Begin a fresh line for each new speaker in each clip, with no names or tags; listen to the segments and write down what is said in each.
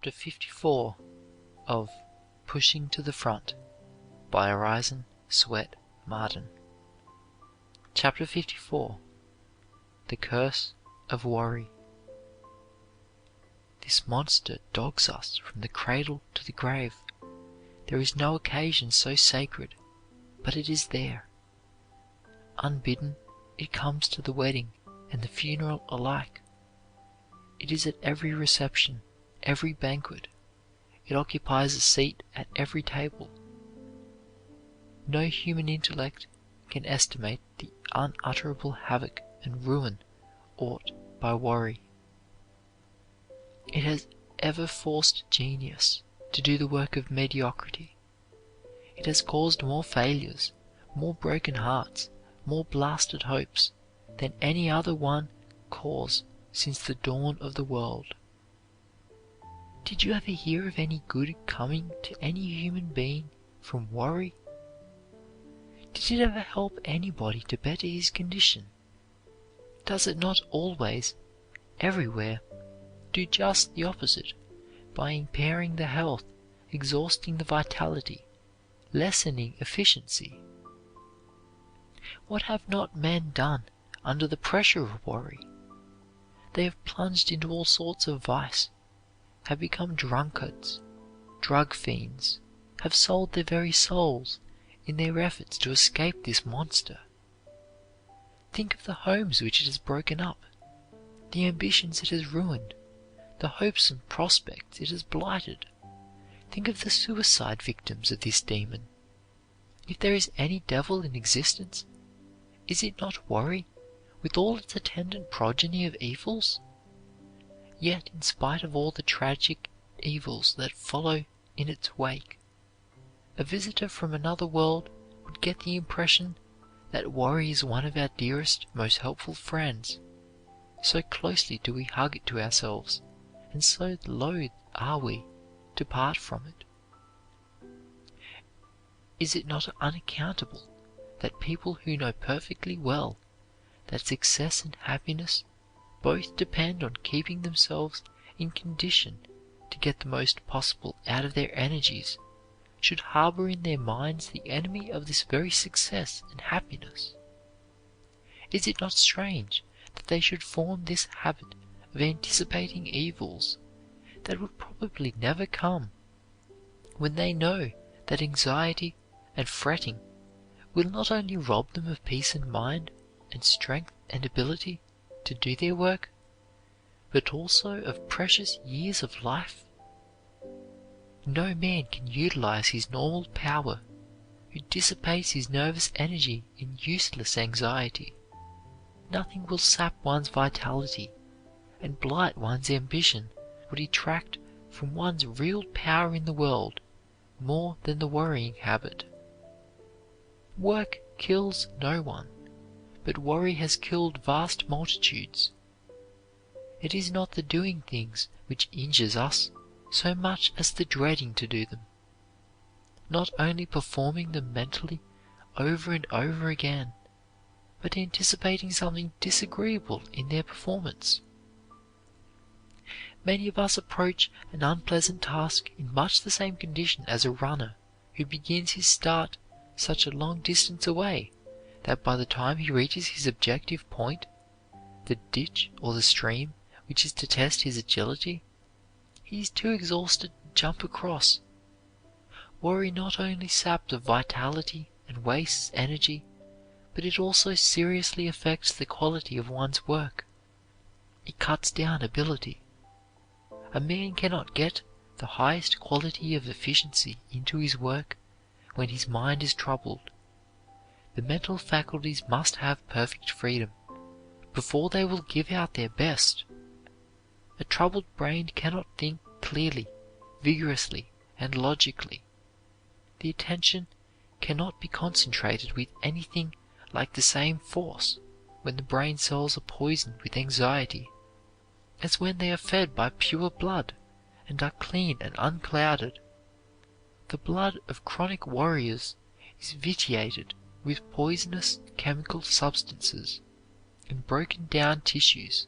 Chapter 54 of Pushing to the Front by Orison Swett Marden. Chapter 54. The Curse of Worry. This monster dogs us from the cradle to the grave. There is no occasion so sacred, but it is there. Unbidden, it comes to the wedding and the funeral alike. It is at every reception, every banquet. It occupies a seat at every table. No human intellect can estimate the unutterable havoc and ruin wrought by worry. It has ever forced genius to do the work of mediocrity. It has caused more failures, more broken hearts, more blasted hopes than any other one cause since the dawn of the world. Did you ever hear of any good coming to any human being from worry? Did it ever help anybody to better his condition? Does it not always, everywhere, do just the opposite by impairing the health, exhausting the vitality, lessening efficiency? What have not men done under the pressure of worry? They have plunged into all sorts of vice, have become drunkards, drug fiends, have sold their very souls in their efforts to escape this monster. Think of the homes which it has broken up, the ambitions it has ruined, the hopes and prospects it has blighted. Think of the suicide victims of this demon. If there is any devil in existence, is it not worry, with all its attendant progeny of evils? Yet, in spite of all the tragic evils that follow in its wake, a visitor from another world would get the impression that worry is one of our dearest, most helpful friends. So closely do we hug it to ourselves, and so loath are we to part from it. Is it not unaccountable that people who know perfectly well that success and happiness both depend on keeping themselves in condition to get the most possible out of their energies, should harbor in their minds the enemy of this very success and happiness? Is it not strange that they should form this habit of anticipating evils that would probably never come, when they know that anxiety and fretting will not only rob them of peace of mind and strength and ability to do their work, but also of precious years of life? No man can utilize his normal power who dissipates his nervous energy in useless anxiety. Nothing will sap one's vitality and blight one's ambition or detract from one's real power in the world more than the worrying habit. Work kills no one, but worry has killed vast multitudes. It is not the doing things which injures us so much as the dreading to do them, not only performing them mentally over and over again, but anticipating something disagreeable in their performance. Many of us approach an unpleasant task in much the same condition as a runner who begins his start such a long distance away that by the time he reaches his objective point, the ditch or the stream which is to test his agility, he is too exhausted to jump across. Worry not only saps the vitality and wastes energy, but it also seriously affects the quality of one's work. It cuts down ability. A man cannot get the highest quality of efficiency into his work when his mind is troubled. The mental faculties must have perfect freedom before they will give out their best. A troubled brain cannot think clearly, vigorously, and logically. The attention cannot be concentrated with anything like the same force when the brain cells are poisoned with anxiety as when they are fed by pure blood and are clean and unclouded. The blood of chronic worriers is vitiated with poisonous chemical substances and broken down tissues,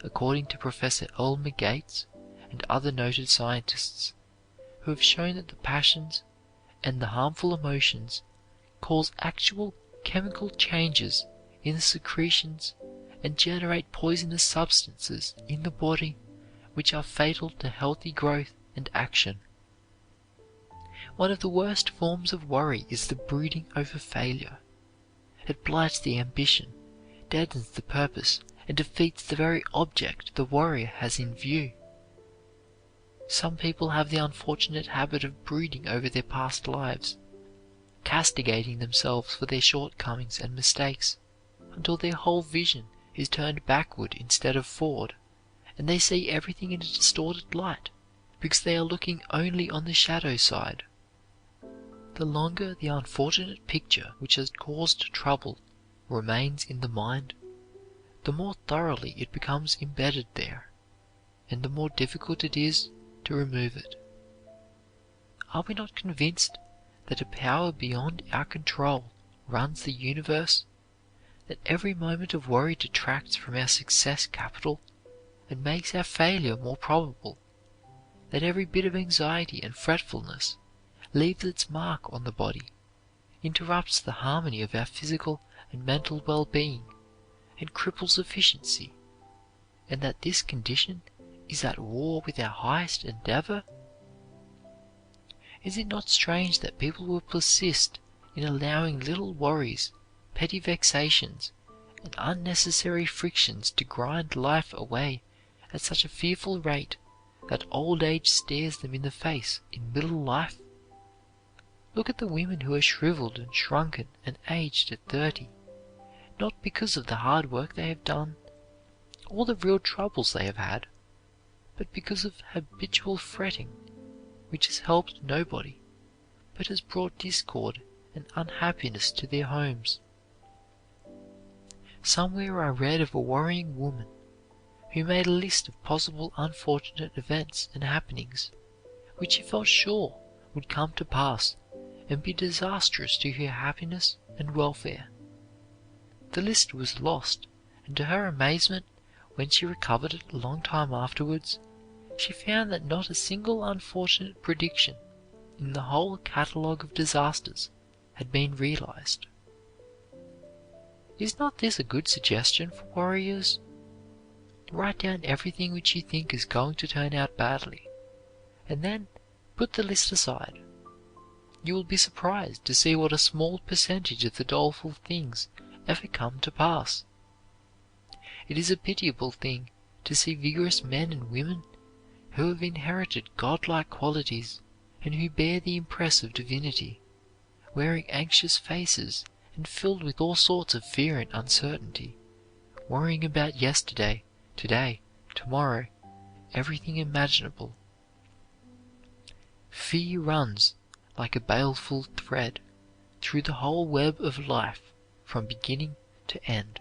according to Professor Elmer Gates and other noted scientists, who have shown that the passions and the harmful emotions cause actual chemical changes in the secretions and generate poisonous substances in the body which are fatal to healthy growth and action. One of the worst forms of worry is the brooding over failure. It blights the ambition, deadens the purpose, and defeats the very object the worrier has in view. Some people have the unfortunate habit of brooding over their past lives, castigating themselves for their shortcomings and mistakes until their whole vision is turned backward instead of forward, and they see everything in a distorted light because they are looking only on the shadow side. The longer the unfortunate picture which has caused trouble remains in the mind, the more thoroughly it becomes embedded there, and the more difficult it is to remove it. Are we not convinced that a power beyond our control runs the universe, that every moment of worry detracts from our success capital and makes our failure more probable, that every bit of anxiety and fretfulness leaves its mark on the body, interrupts the harmony of our physical and mental well-being, and cripples efficiency, and that this condition is at war with our highest endeavor? Is it not strange that people will persist in allowing little worries, petty vexations, and unnecessary frictions to grind life away at such a fearful rate that old age stares them in the face in middle life? Look at the women who are shriveled and shrunken and aged at 30, not because of the hard work they have done, or the real troubles they have had, but because of habitual fretting, which has helped nobody, but has brought discord and unhappiness to their homes. Somewhere I read of a worrying woman who made a list of possible unfortunate events and happenings which she felt sure would come to pass and be disastrous to her happiness and welfare. The list was lost, and to her amazement, when she recovered it a long time afterwards, she found that not a single unfortunate prediction in the whole catalogue of disasters had been realized. Is not this a good suggestion for worriers? Write down everything which you think is going to turn out badly, and then put the list aside. You will be surprised to see what a small percentage of the doleful things ever come to pass. It is a pitiable thing to see vigorous men and women who have inherited godlike qualities and who bear the impress of divinity, wearing anxious faces and filled with all sorts of fear and uncertainty, worrying about yesterday, today, tomorrow, everything imaginable. Fear runs like a baleful thread through the whole web of life from beginning to end,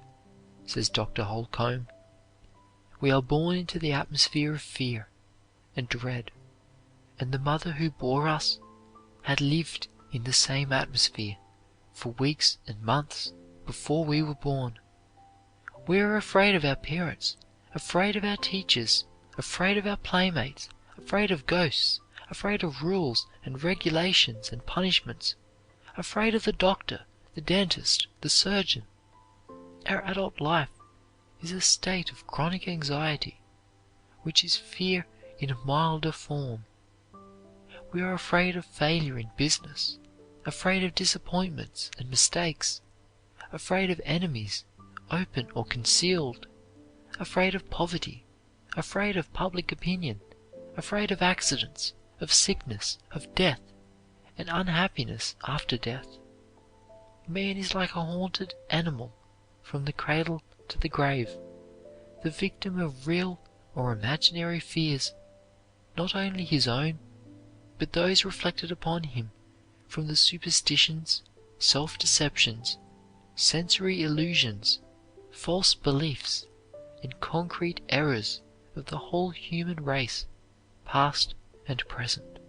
says Dr. Holcomb. We are born into the atmosphere of fear and dread, and the mother who bore us had lived in the same atmosphere for weeks and months before we were born. We are afraid of our parents, afraid of our teachers, afraid of our playmates, afraid of ghosts, afraid of rules and regulations and punishments, afraid of the doctor, the dentist, the surgeon. Our adult life is a state of chronic anxiety, which is fear in a milder form. We are afraid of failure in business, afraid of disappointments and mistakes, afraid of enemies, open or concealed, afraid of poverty, afraid of public opinion, afraid of accidents, of sickness, of death, and unhappiness after death. Man is like a haunted animal from the cradle to the grave, the victim of real or imaginary fears, not only his own, but those reflected upon him from the superstitions, self-deceptions, sensory illusions, false beliefs, and concrete errors of the whole human race, past and present.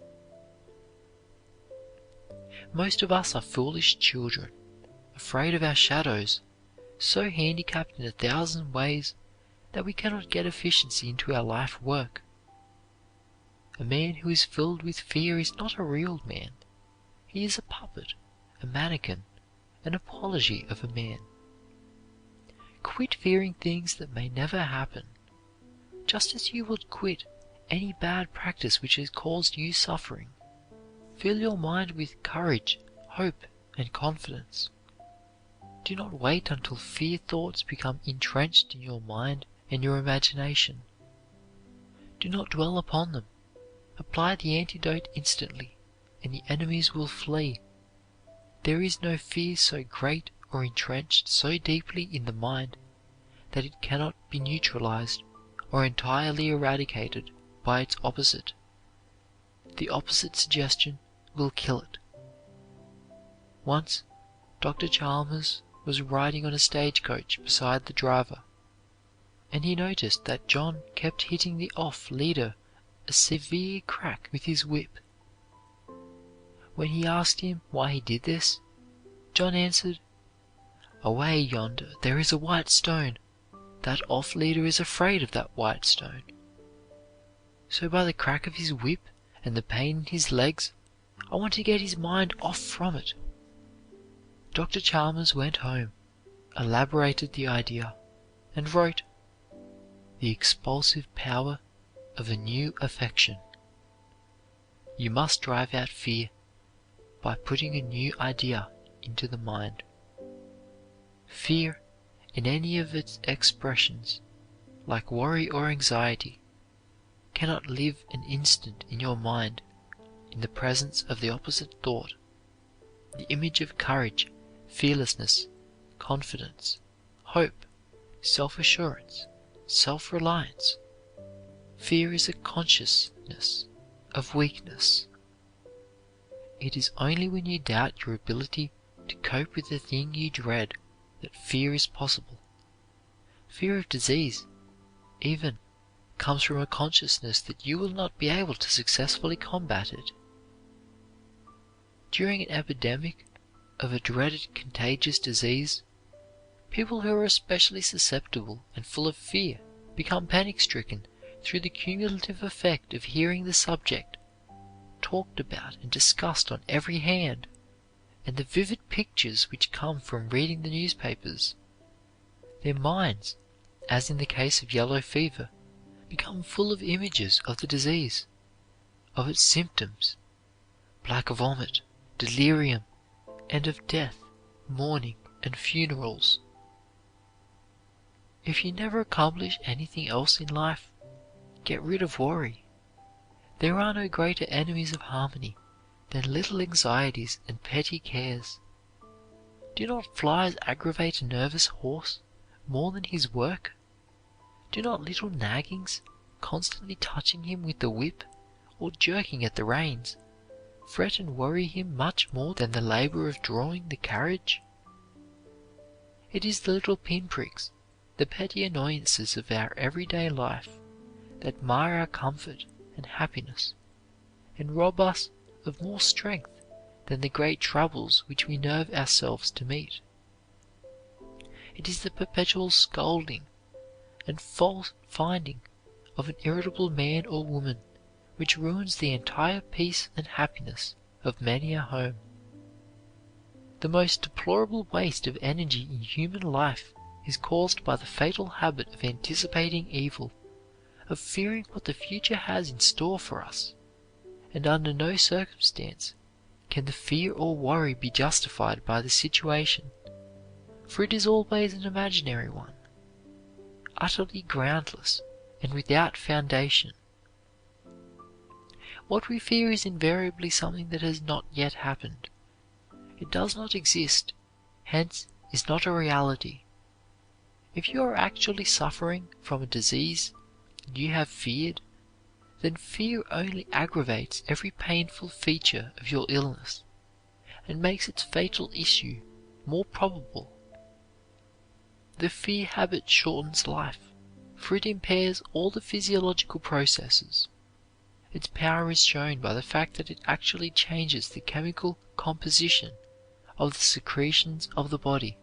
Most of us are foolish children, afraid of our shadows, so handicapped in 1,000 ways that we cannot get efficiency into our life work. A man who is filled with fear is not a real man. He is a puppet, a mannequin, an apology of a man. Quit fearing things that may never happen, just as you would quit any bad practice which has caused you suffering. Fill your mind with courage, hope, and confidence. Do not wait until fear thoughts become entrenched in your mind and your imagination. Do not dwell upon them. Apply the antidote instantly, and the enemies will flee. There is no fear so great or entrenched so deeply in the mind that it cannot be neutralized or entirely eradicated by its opposite. The opposite suggestion will kill it. Once, Dr. Chalmers was riding on a stagecoach beside the driver, and he noticed that John kept hitting the off leader a severe crack with his whip. When he asked him why he did this, John answered, "Away yonder there is a white stone. That off leader is afraid of that white stone. So by the crack of his whip and the pain in his legs, I want to get his mind off from it." Dr. Chalmers went home, elaborated the idea, and wrote, "The expulsive power of a new affection." You must drive out fear by putting a new idea into the mind. Fear, in any of its expressions, like worry or anxiety, cannot live an instant in your mind in the presence of the opposite thought, the image of courage, fearlessness, confidence, hope, self-assurance, self-reliance. Fear is a consciousness of weakness. It is only when you doubt your ability to cope with the thing you dread that fear is possible. Fear of disease, even, comes from a consciousness that you will not be able to successfully combat it. During an epidemic of a dreaded contagious disease, people who are especially susceptible and full of fear become panic-stricken through the cumulative effect of hearing the subject talked about and discussed on every hand, and the vivid pictures which come from reading the newspapers. Their minds, as in the case of yellow fever, become full of images of the disease, of its symptoms, black vomit, delirium, and of death, mourning, and funerals. If you never accomplish anything else in life, get rid of worry. There are no greater enemies of harmony than little anxieties and petty cares. Do not flies aggravate a nervous horse more than his work? Do not little naggings, constantly touching him with the whip or jerking at the reins, fret and worry him much more than the labor of drawing the carriage? It is the little pinpricks, the petty annoyances of our everyday life, that mar our comfort and happiness, and rob us of more strength than the great troubles which we nerve ourselves to meet. It is the perpetual scolding and fault finding of an irritable man or woman which ruins the entire peace and happiness of many a home. The most deplorable waste of energy in human life is caused by the fatal habit of anticipating evil, of fearing what the future has in store for us, and under no circumstance can the fear or worry be justified by the situation, for it is always an imaginary one, utterly groundless and without foundation. What we fear is invariably something that has not yet happened. It does not exist, hence is not a reality. If you are actually suffering from a disease you have feared, then fear only aggravates every painful feature of your illness, and makes its fatal issue more probable. The fear habit shortens life, for it impairs all the physiological processes. Its power is shown by the fact that it actually changes the chemical composition of the secretions of the body.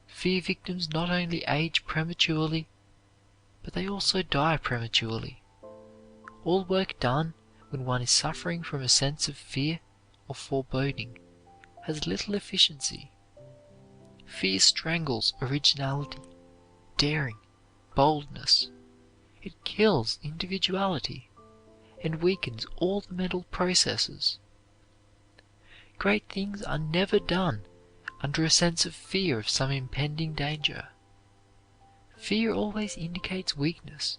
Fear victims not only age prematurely, but they also die prematurely. All work done when one is suffering from a sense of fear or foreboding has little efficiency. Fear strangles originality, daring, boldness. It kills individuality and weakens all the mental processes. Great things are never done under a sense of fear of some impending danger. Fear always indicates weakness,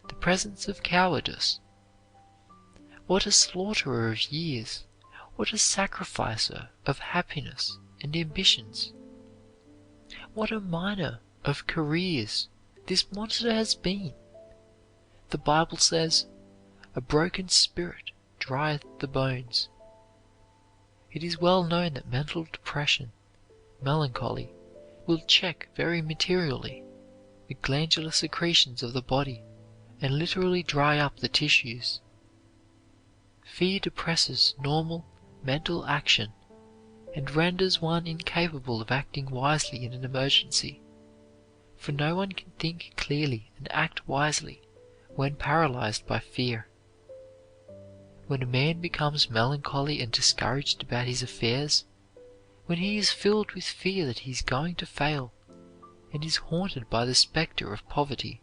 the presence of cowardice. What a slaughterer of years, what a sacrificer of happiness and ambitions. What a miner of careers this monster has been. The Bible says, "A broken spirit drieth the bones." It is well known that mental depression, melancholy, will check very materially the glandular secretions of the body and literally dry up the tissues. Fear depresses normal mental action and renders one incapable of acting wisely in an emergency, for no one can think clearly and act wisely when paralyzed by fear. When a man becomes melancholy and discouraged about his affairs, when he is filled with fear that he is going to fail, and is haunted by the specter of poverty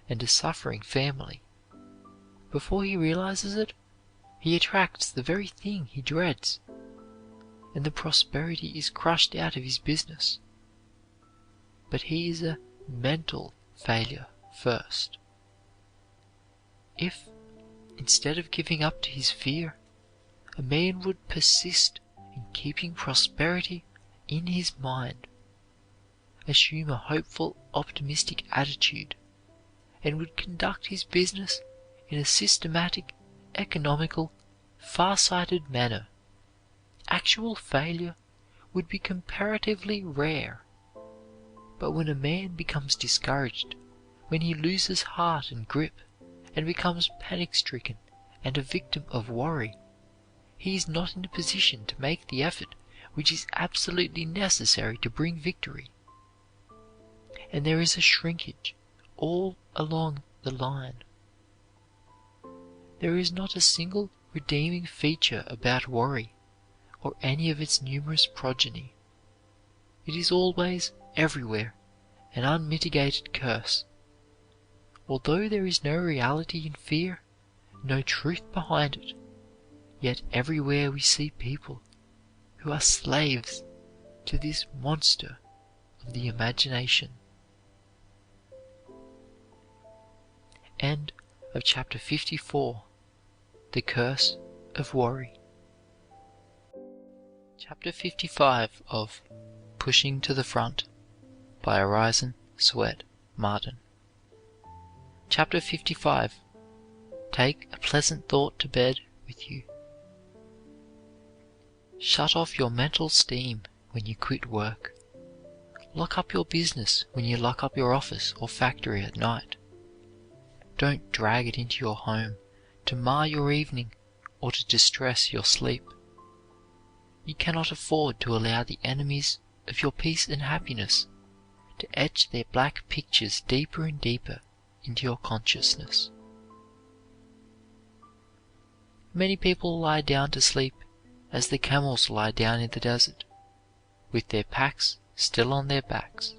and a suffering family, before he realizes it, he attracts the very thing he dreads, and the prosperity is crushed out of his business. But he is a mental failure first. If, instead of giving up to his fear, a man would persist in keeping prosperity in his mind, assume a hopeful, optimistic attitude, and would conduct his business in a systematic, economical, far-sighted manner, actual failure would be comparatively rare. But when a man becomes discouraged, when he loses heart and grip, and becomes panic-stricken and a victim of worry, he is not in a position to make the effort which is absolutely necessary to bring victory. And there is a shrinkage all along the line. There is not a single redeeming feature about worry or any of its numerous progeny. It is always, everywhere, an unmitigated curse. Although there is no reality in fear, no truth behind it, yet everywhere we see people who are slaves to this monster of the imagination. End of chapter 54. The Curse of Worry. Chapter 55 of Pushing to the Front by Orison Swett Marden. Chapter 55. Take a pleasant thought to bed with you. Shut off your mental steam when you quit work. Lock up your business when you lock up your office or factory at night. Don't drag it into your home to mar your evening or to distress your sleep. You cannot afford to allow the enemies of your peace and happiness to etch their black pictures deeper and deeper into your consciousness. Many people lie down to sleep as the camels lie down in the desert, with their packs still on their backs.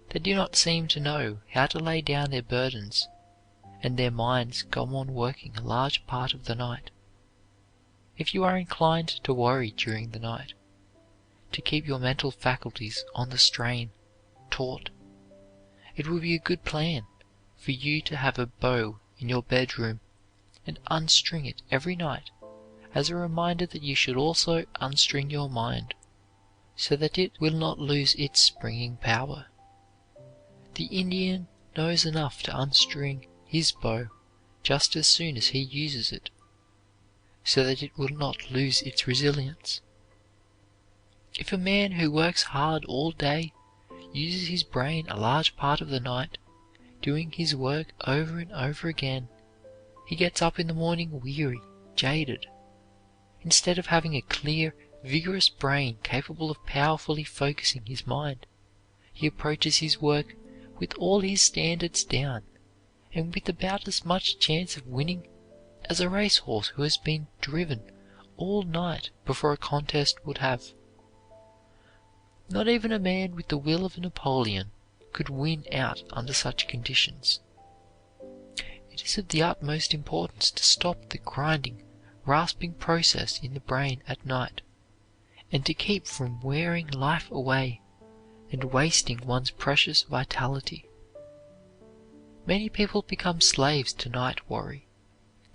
They do not seem to know how to lay down their burdens, and their minds go on working a large part of the night. If you are inclined to worry during the night, to keep your mental faculties on the strain, taut, it would be a good plan for you to have a bow in your bedroom and unstring it every night as a reminder that you should also unstring your mind, so that it will not lose its springing power. The Indian knows enough to unstring his bow just as soon as he uses it, so that it will not lose its resilience. If a man who works hard all day uses his brain a large part of the night, doing his work over and over again, he gets up in the morning weary, jaded. Instead of having a clear, vigorous brain capable of powerfully focusing his mind, he approaches his work with all his standards down, and with about as much chance of winning as a racehorse who has been driven all night before a contest would have. Not even a man with the will of a Napoleon could win out under such conditions. It is of the utmost importance to stop the grinding, rasping process in the brain at night, and to keep from wearing life away and wasting one's precious vitality. Many people become slaves to night worry.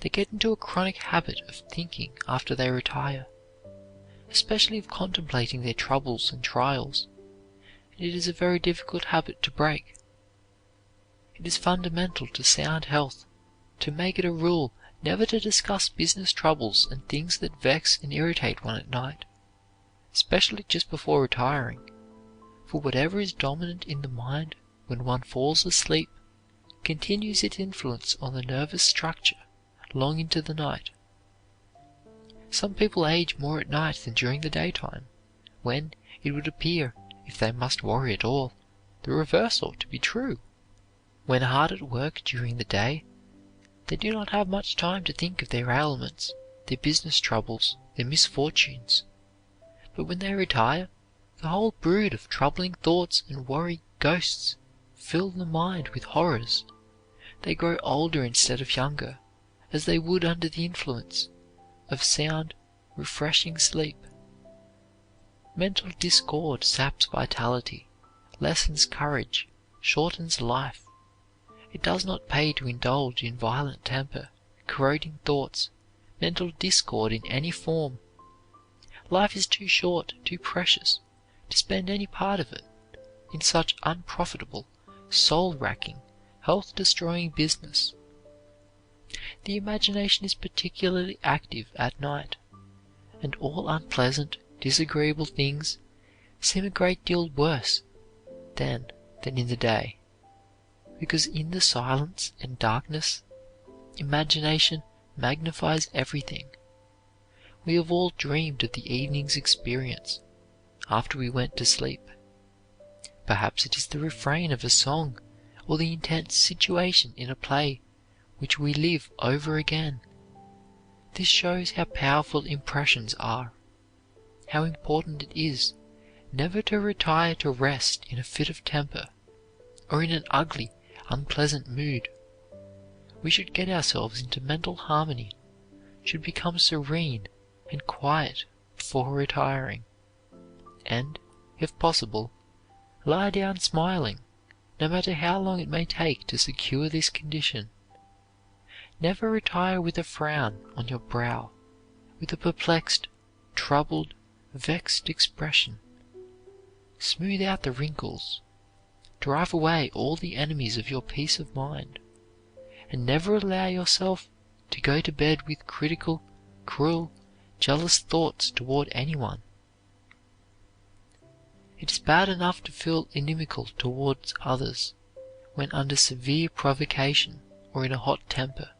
They get into a chronic habit of thinking after they retire, especially of contemplating their troubles and trials, and it is a very difficult habit to break. It is fundamental to sound health to make it a rule never to discuss business troubles and things that vex and irritate one at night, especially just before retiring, for whatever is dominant in the mind when one falls asleep continues its influence on the nervous structure long into the night. Some people age more at night than during the daytime, when it would appear, if they must worry at all, the reverse ought to be true. When hard at work during the day, they do not have much time to think of their ailments, their business troubles, their misfortunes. But when they retire, the whole brood of troubling thoughts and worry ghosts fill the mind with horrors. They grow older instead of younger, as they would under the influence of sound, refreshing sleep. Mental discord saps vitality, lessens courage, shortens life. It does not pay to indulge in violent temper, corroding thoughts, mental discord in any form. Life is too short, too precious, to spend any part of it in such unprofitable, soul-racking, health-destroying business. The imagination is particularly active at night, and all unpleasant, disagreeable things seem a great deal worse then than in the day, because in the silence and darkness, imagination magnifies everything. We have all dreamed of the evening's experience after we went to sleep. Perhaps it is the refrain of a song or the intense situation in a play which we live over again. This shows how powerful impressions are, how important it is never to retire to rest in a fit of temper or in an ugly, unpleasant mood. We should get ourselves into mental harmony, should become serene and quiet before retiring, and, if possible, lie down smiling, no matter how long it may take to secure this condition. Never retire with a frown on your brow, with a perplexed, troubled, vexed expression. Smooth out the wrinkles. Drive away all the enemies of your peace of mind, and never allow yourself to go to bed with critical, cruel, jealous thoughts toward anyone. It is bad enough to feel inimical towards others when under severe provocation or in a hot temper,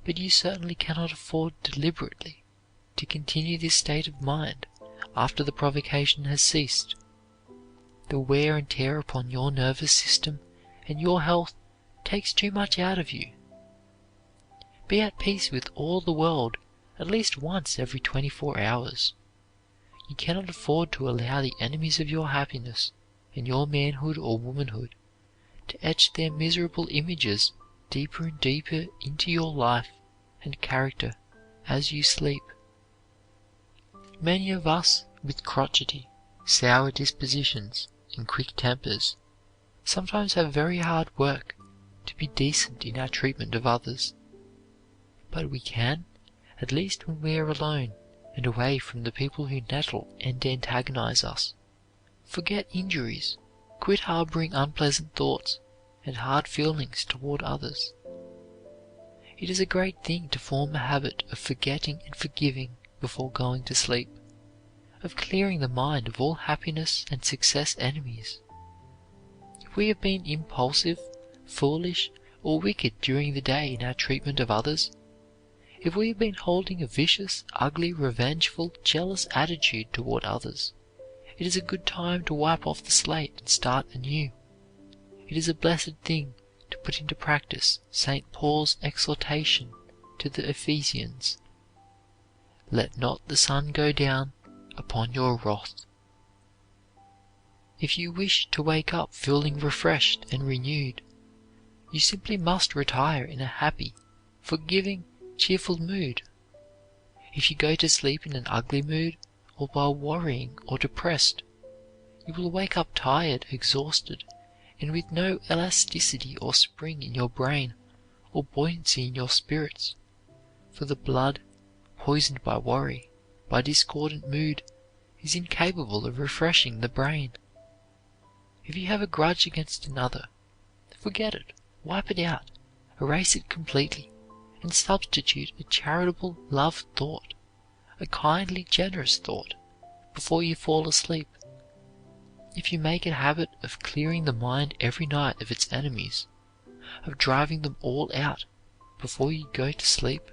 but you certainly cannot afford deliberately to continue this state of mind after the provocation has ceased. The wear and tear upon your nervous system and your health takes too much out of you. Be at peace with all the world at least once every 24 hours. You cannot afford to allow the enemies of your happiness and your manhood or womanhood to etch their miserable images deeper and deeper into your life and character as you sleep. Many of us with crotchety, sour dispositions and quick tempers sometimes have very hard work to be decent in our treatment of others, but we can, at least when we are alone and away from the people who nettle and antagonize us, forget injuries, quit harboring unpleasant thoughts and hard feelings toward others. It is a great thing to form a habit of forgetting and forgiving before going to sleep, of clearing the mind of all happiness and success enemies. If we have been impulsive, foolish, or wicked during the day in our treatment of others, if we have been holding a vicious, ugly, revengeful, jealous attitude toward others, it is a good time to wipe off the slate and start anew. It is a blessed thing to put into practice St. Paul's exhortation to the Ephesians, "Let not the sun go down upon your wrath." If you wish to wake up feeling refreshed and renewed, you simply must retire in a happy, forgiving, cheerful mood. If you go to sleep in an ugly mood, or while worrying or depressed, you will wake up tired, exhausted, and with no elasticity or spring in your brain or buoyancy in your spirits, for the blood, poisoned by worry, by discordant mood, is incapable of refreshing the brain. If you have a grudge against another, forget it, wipe it out, erase it completely, and substitute a charitable love thought, a kindly, generous thought, before you fall asleep. If you make a habit of clearing the mind every night of its enemies, of driving them all out before you go to sleep,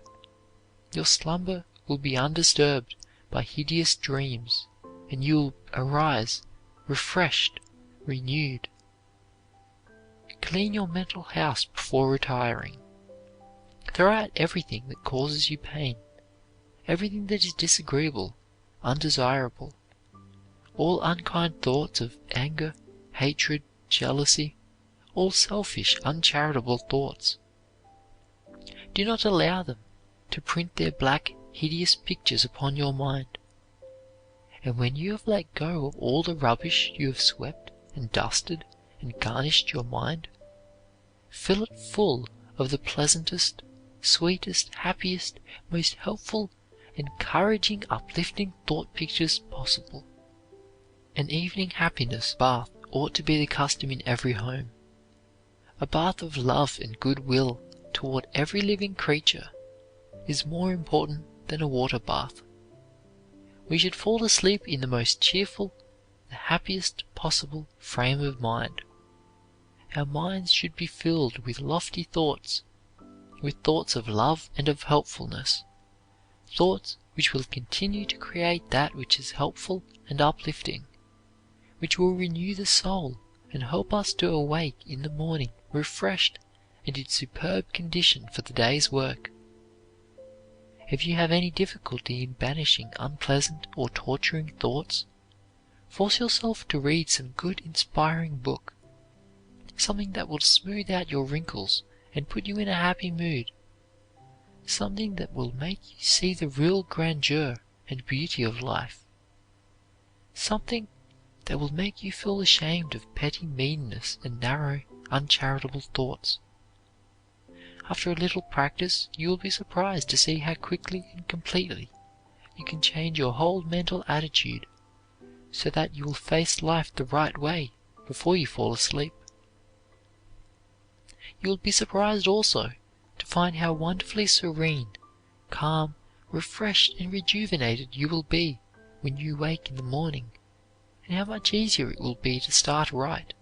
your slumber will be undisturbed by hideous dreams, and you will arise refreshed, renewed. Clean your mental house before retiring. Throw out everything that causes you pain, everything that is disagreeable, undesirable, all unkind thoughts of anger, hatred, jealousy, all selfish, uncharitable thoughts. Do not allow them to print their black, hideous pictures upon your mind. And when you have let go of all the rubbish you have swept and dusted and garnished your mind, fill it full of the pleasantest, sweetest, happiest, most helpful, encouraging, uplifting thought pictures possible. An evening happiness bath ought to be the custom in every home. A bath of love and goodwill toward every living creature is more important than a water bath. We should fall asleep in the most cheerful, the happiest possible frame of mind. Our minds should be filled with lofty thoughts, with thoughts of love and of helpfulness, thoughts which will continue to create that which is helpful and uplifting, which will renew the soul and help us to awake in the morning refreshed and in superb condition for the day's work. If you have any difficulty in banishing unpleasant or torturing thoughts, force yourself to read some good inspiring book, something that will smooth out your wrinkles and put you in a happy mood, something that will make you see the real grandeur and beauty of life, something that will make you feel ashamed of petty meanness and narrow, uncharitable thoughts. After a little practice, you will be surprised to see how quickly and completely you can change your whole mental attitude so that you will face life the right way before you fall asleep. You will be surprised also to find how wonderfully serene, calm, refreshed, and rejuvenated you will be when you wake in the morning, and how much easier it will be to start right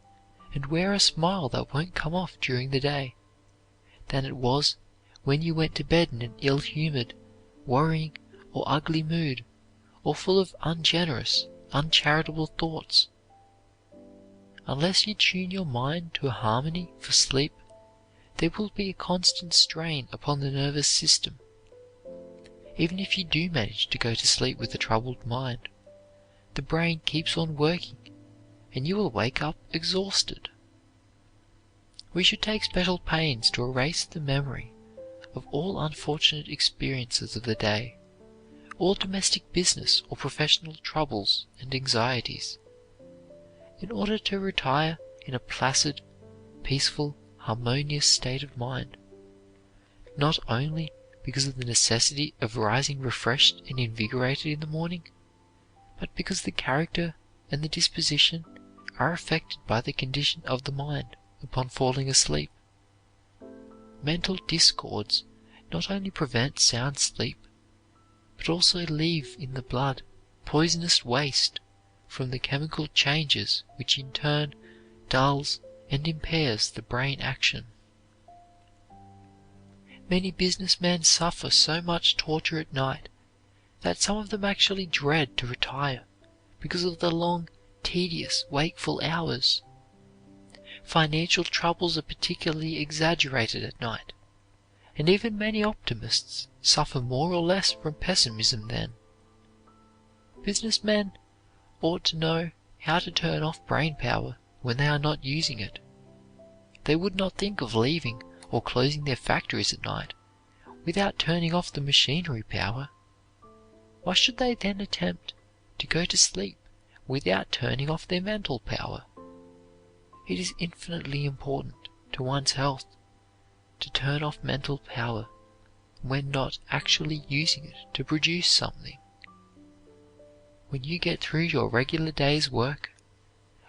and wear a smile that won't come off during the day, than it was when you went to bed in an ill-humored, worrying, or ugly mood, or full of ungenerous, uncharitable thoughts. Unless you tune your mind to a harmony for sleep, there will be a constant strain upon the nervous system. Even if you do manage to go to sleep with a troubled mind, the brain keeps on working, and you will wake up exhausted. We should take special pains to erase the memory of all unfortunate experiences of the day, all domestic business or professional troubles and anxieties, in order to retire in a placid, peaceful, harmonious state of mind, not only because of the necessity of rising refreshed and invigorated in the morning, but because the character and the disposition are affected by the condition of the mind upon falling asleep. Mental discords not only prevent sound sleep, but also leave in the blood poisonous waste from the chemical changes which in turn dulls and impairs the brain action. Many businessmen suffer so much torture at night that some of them actually dread to retire because of the long, tedious, wakeful hours. Financial troubles are particularly exaggerated at night, and even many optimists suffer more or less from pessimism then. Businessmen ought to know how to turn off brain power when they are not using it. They would not think of leaving or closing their factories at night without turning off the machinery power. Why should they then attempt to go to sleep without turning off their mental power? It is infinitely important to one's health to turn off mental power when not actually using it to produce something. When you get through your regular day's work,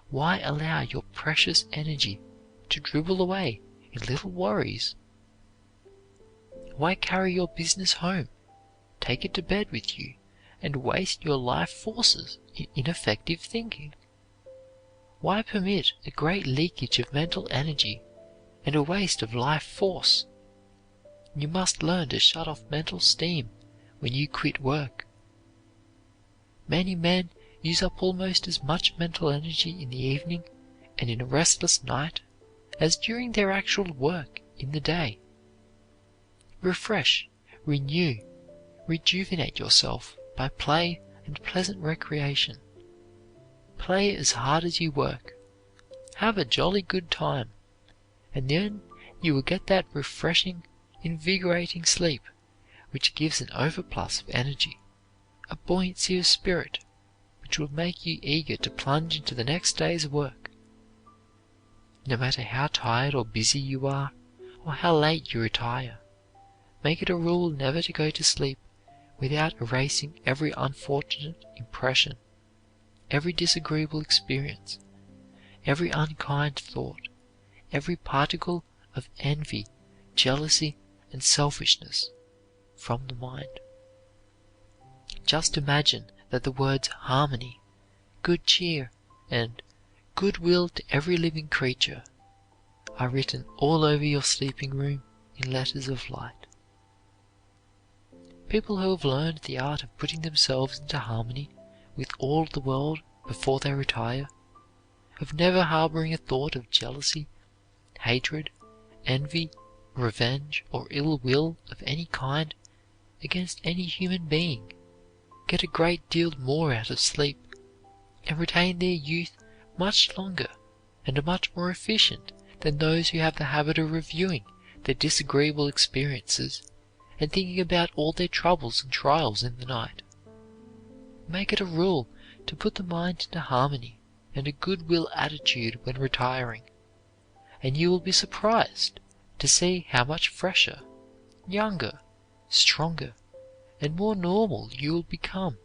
why allow your precious energy to dribble away in little worries? Why carry your business home, take it to bed with you, and waste your life forces in ineffective thinking? Why permit a great leakage of mental energy and a waste of life force? You must learn to shut off mental steam when you quit work. Many men use up almost as much mental energy in the evening and in a restless night as during their actual work in the day. Refresh, renew, rejuvenate yourself by play and pleasant recreation. Play as hard as you work. Have a jolly good time, and then you will get that refreshing, invigorating sleep which gives an overplus of energy, a buoyancy of spirit which will make you eager to plunge into the next day's work. No matter how tired or busy you are, or how late you retire, make it a rule never to go to sleep without erasing every unfortunate impression, every disagreeable experience, every unkind thought, every particle of envy, jealousy, and selfishness from the mind. Just imagine that the words harmony, good cheer, and goodwill to every living creature are written all over your sleeping room in letters of light. People who have learned the art of putting themselves into harmony with all the world before they retire, of never harboring a thought of jealousy, hatred, envy, revenge, or ill will of any kind against any human being, get a great deal more out of sleep, and retain their youth much longer and are much more efficient than those who have the habit of reviewing their disagreeable experiences and thinking about all their troubles and trials in the night. Make it a rule to put the mind into harmony and a goodwill attitude when retiring, and you will be surprised to see how much fresher, younger, stronger, and more normal you will become.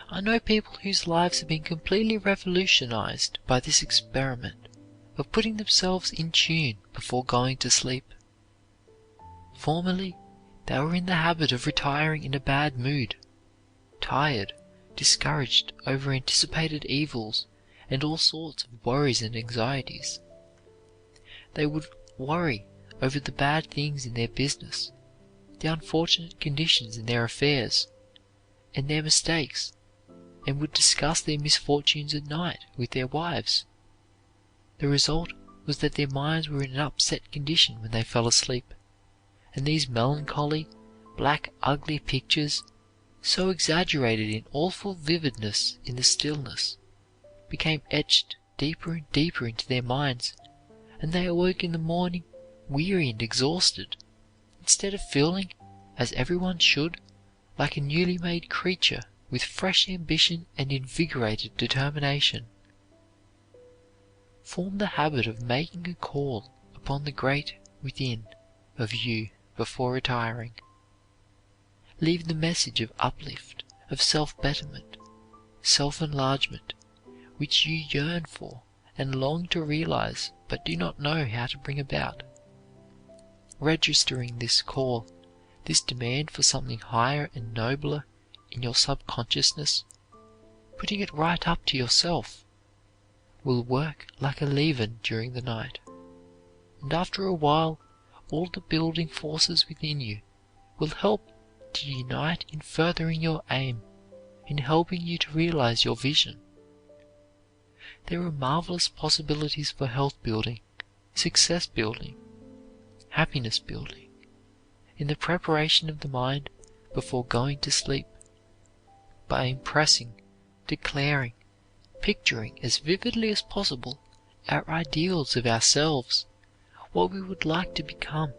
I know people whose lives have been completely revolutionized by this experiment of putting themselves in tune before going to sleep. Formerly, they were in the habit of retiring in a bad mood, tired, discouraged over anticipated evils and all sorts of worries and anxieties. They would worry over the bad things in their business, the unfortunate conditions in their affairs, and their mistakes, and would discuss their misfortunes at night with their wives. The result was that their minds were in an upset condition when they fell asleep, and these melancholy, black, ugly pictures, so exaggerated in awful vividness in the stillness, became etched deeper and deeper into their minds, and they awoke in the morning weary and exhausted, instead of feeling, as everyone should, like a newly made creature with fresh ambition and invigorated determination. Form the habit of making a call upon the great within of you before retiring. Leave the message of uplift, of self-betterment, self-enlargement, which you yearn for and long to realize but do not know how to bring about. Registering this call, this demand for something higher and nobler in your subconsciousness, putting it right up to yourself, will work like a leaven during the night, and after a while all the building forces within you will help to unite in furthering your aim, in helping you to realize your vision. There are marvelous possibilities for health building, success building, happiness building, in the preparation of the mind before going to sleep, by impressing, declaring, picturing as vividly as possible our ideals of ourselves, what we would like to become,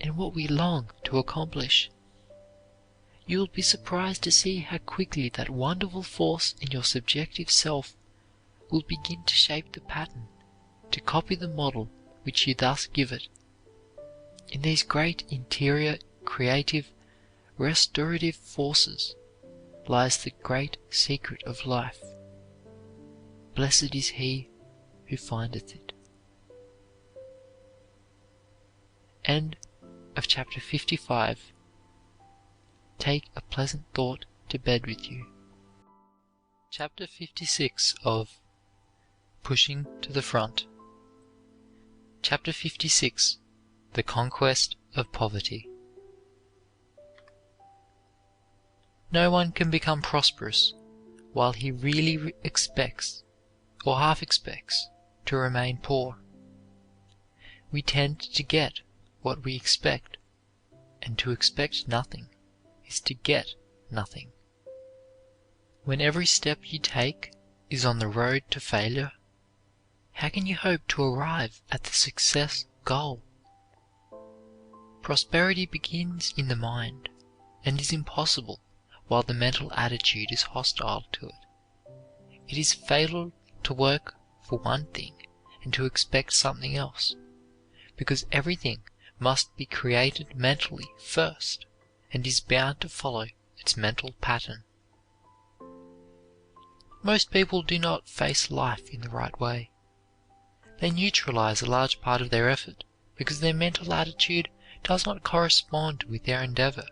and what we long to accomplish. You will be surprised to see how quickly that wonderful force in your subjective self will begin to shape the pattern, to copy the model which you thus give it. In these great interior, creative, restorative forces lies the great secret of life. Blessed is he who findeth it. End of chapter 55. Take a pleasant thought to bed with you. Chapter 56 of Pushing to the Front. Chapter 56. The Conquest of Poverty. No one can become prosperous while he really expects, or half expects, to remain poor. We tend to get what we expect, and to expect nothing is to get nothing. When every step you take is on the road to failure, how can you hope to arrive at the success goal? Prosperity begins in the mind, and is impossible while the mental attitude is hostile to it. It is fatal to work for one thing and to expect something else, because everything must be created mentally first, and is bound to follow its mental pattern. Most people do not face life in the right way. They neutralize a large part of their effort because their mental attitude does not correspond with their endeavor,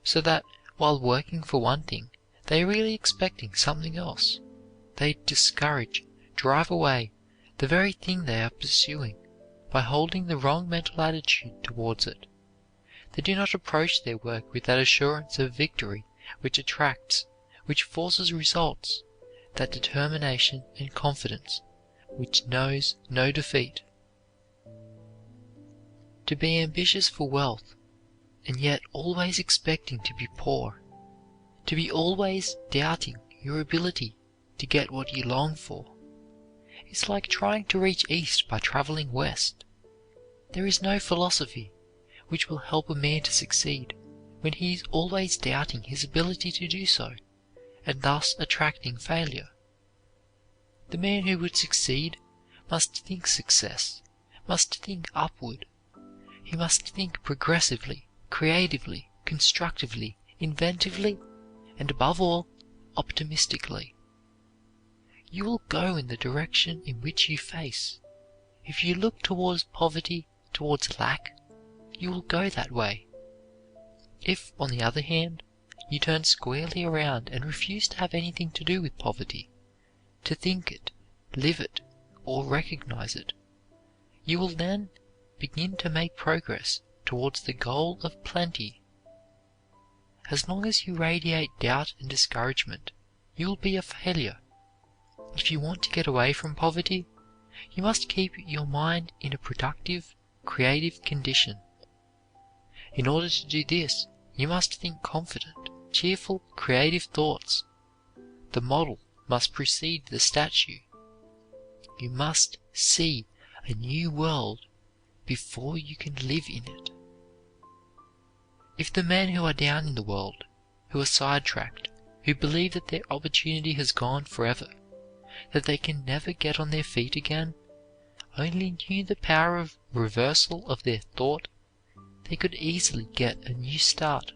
so that while working for one thing, they are really expecting something else. They discourage, drive away the very thing they are pursuing by holding the wrong mental attitude towards it. They do not approach their work with that assurance of victory which attracts, which forces results, that determination and confidence which knows no defeat. To be ambitious for wealth, and yet always expecting to be poor, to be always doubting your ability to get what you long for, is like trying to reach east by traveling west. There is no philosophy which will help a man to succeed when he is always doubting his ability to do so, and thus attracting failure. The man who would succeed must think success, must think upward. He must think progressively, creatively, constructively, inventively, and above all, optimistically. You will go in the direction in which you face. If you look towards poverty, towards lack, you will go that way. If, on the other hand, you turn squarely around and refuse to have anything to do with poverty, to think it, live it, or recognize it, you will then begin to make progress towards the goal of plenty. As long as you radiate doubt and discouragement, you will be a failure. If you want to get away from poverty, you must keep your mind in a productive, creative condition. In order to do this, you must think confident, cheerful, creative thoughts. The model must precede the statue. You must see a new world before you can live in it. If the men who are down in the world, who are sidetracked, who believe that their opportunity has gone forever, that they can never get on their feet again, only knew the power of reversal of their thought, they could easily get a new start.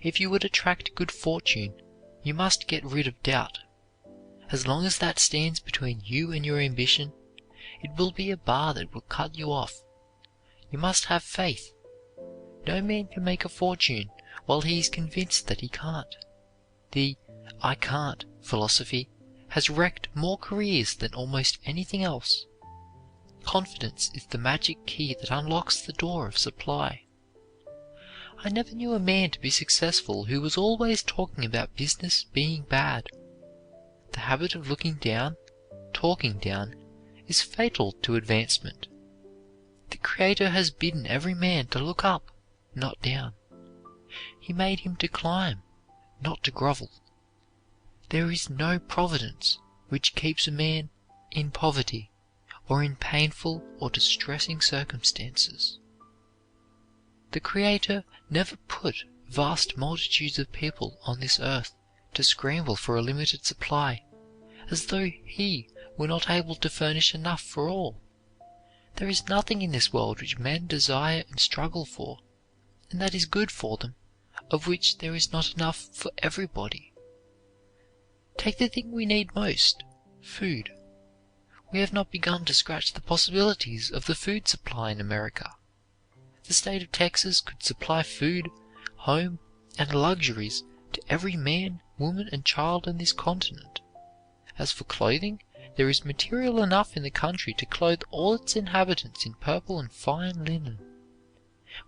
If you would attract good fortune, you must get rid of doubt. As long as that stands between you and your ambition, it will be a bar that will cut you off. You must have faith. No man can make a fortune while he is convinced that he can't. The "I can't" philosophy has wrecked more careers than almost anything else. Confidence is the magic key that unlocks the door of supply. I never knew a man to be successful who was always talking about business being bad. The habit of looking down, talking down, is fatal to advancement. The Creator has bidden every man to look up, not down. He made him to climb, not to grovel. There is no providence which keeps a man in poverty or in painful or distressing circumstances. The Creator never put vast multitudes of people on this earth to scramble for a limited supply, as though He were not able to furnish enough for all. There is nothing in this world which men desire and struggle for, and that is good for them, of which there is not enough for everybody. Take the thing we need most, food. We have not begun to scratch the possibilities of the food supply in America. The state of Texas could supply food, home, and luxuries to every man, woman, and child on this continent. As for clothing, there is material enough in the country to clothe all its inhabitants in purple and fine linen.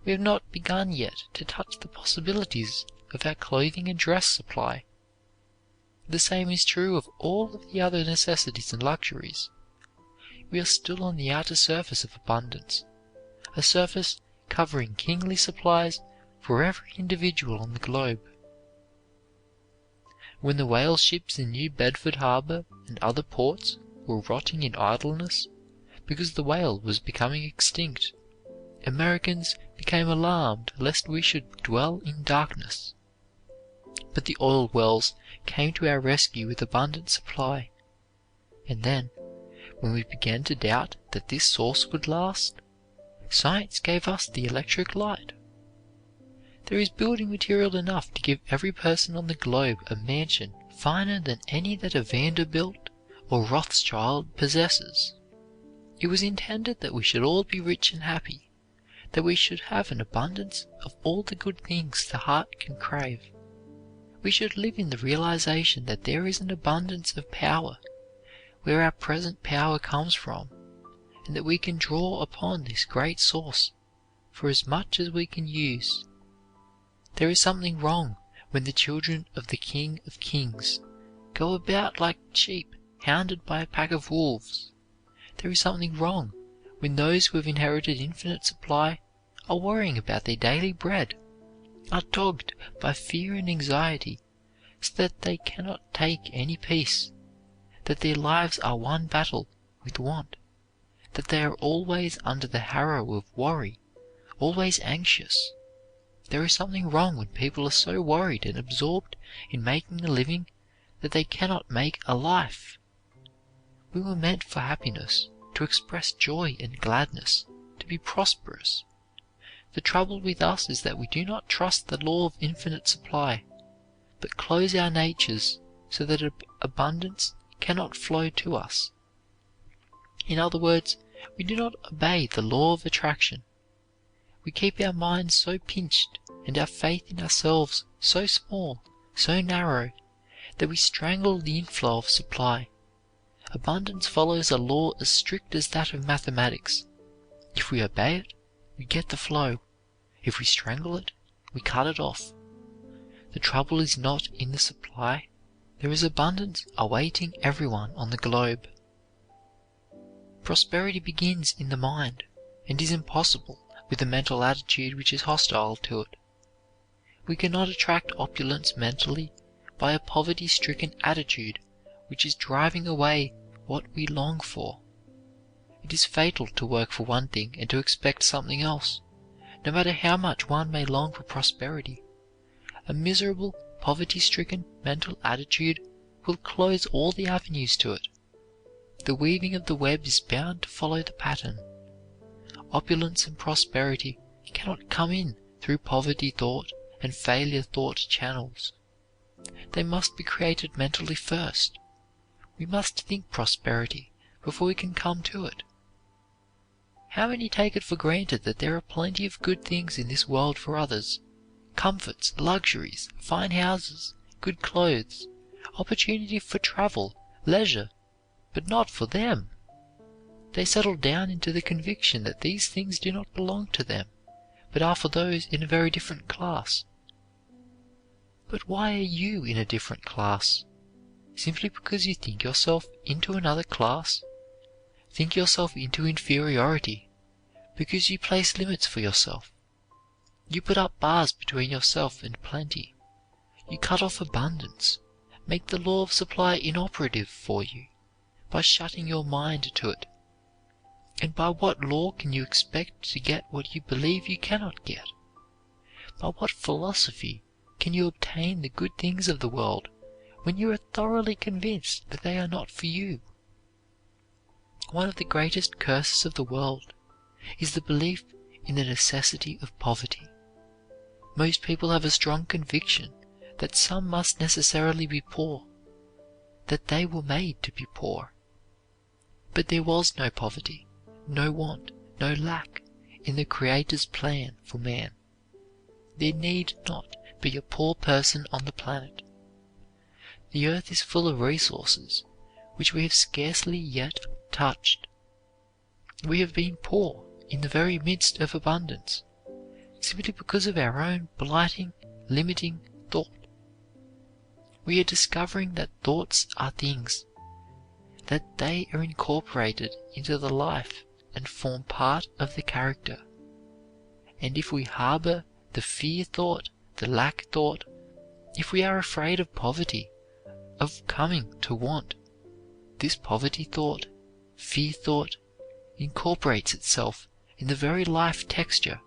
We have not begun yet to touch the possibilities of our clothing and dress supply. The same is true of all of the other necessities and luxuries. We are still on the outer surface of abundance, a surface covering kingly supplies for every individual on the globe. When the whale ships in New Bedford Harbor and other ports were rotting in idleness because the whale was becoming extinct, Americans became alarmed lest we should dwell in darkness. But the oil wells came to our rescue with abundant supply. And then, when we began to doubt that this source would last, science gave us the electric light. There is building material enough to give every person on the globe a mansion finer than any that a Vanderbilt or Rothschild possesses. It was intended that we should all be rich and happy, that we should have an abundance of all the good things the heart can crave. We should live in the realization that there is an abundance of power where our present power comes from, and that we can draw upon this great source for as much as we can use. There is something wrong when the children of the King of Kings go about like sheep hounded by a pack of wolves. There is something wrong when those who have inherited infinite supply are worrying about their daily bread, are dogged by fear and anxiety so that they cannot take any peace, that their lives are one battle with want, that they are always under the harrow of worry, always anxious. There is something wrong when people are so worried and absorbed in making a living that they cannot make a life. We were meant for happiness, to express joy and gladness, to be prosperous. The trouble with us is that we do not trust the law of infinite supply, but close our natures so that abundance cannot flow to us. In other words, we do not obey the law of attraction. We keep our minds so pinched and our faith in ourselves so small, so narrow, that we strangle the inflow of supply. Abundance follows a law as strict as that of mathematics. If we obey it, we get the flow. If we strangle it, we cut it off. The trouble is not in the supply. There is abundance awaiting everyone on the globe. Prosperity begins in the mind, and is impossible with a mental attitude which is hostile to it. We cannot attract opulence mentally by a poverty-stricken attitude which is driving away what we long for. It is fatal to work for one thing and to expect something else, no matter how much one may long for prosperity. A miserable, poverty-stricken mental attitude will close all the avenues to it. The weaving of the web is bound to follow the pattern. Opulence and prosperity cannot come in through poverty thought and failure thought channels. They must be created mentally first. We must think prosperity before we can come to it. How many take it for granted that there are plenty of good things in this world for others? Comforts, luxuries, fine houses, good clothes, opportunity for travel, leisure, but not for them. They settle down into the conviction that these things do not belong to them, but are for those in a very different class. But why are you in a different class? Simply because you think yourself into another class? Think yourself into inferiority, because you place limits for yourself. You put up bars between yourself and plenty. You cut off abundance, make the law of supply inoperative for you by shutting your mind to it. And by what law can you expect to get what you believe you cannot get? By what philosophy can you obtain the good things of the world when you are thoroughly convinced that they are not for you? One of the greatest curses of the world is the belief in the necessity of poverty. Most people have a strong conviction that some must necessarily be poor, that they were made to be poor. But there was no poverty, no want, no lack in the Creator's plan for man. There need not be a poor person on the planet. The earth is full of resources which we have scarcely yet touched. We have been poor in the very midst of abundance, simply because of our own blighting, limiting thought. We are discovering that thoughts are things, that they are incorporated into the life and form part of the character. And if we harbor the fear thought, the lack thought, if we are afraid of poverty, of coming to want, this poverty thought, fear thought, incorporates itself in the very life texture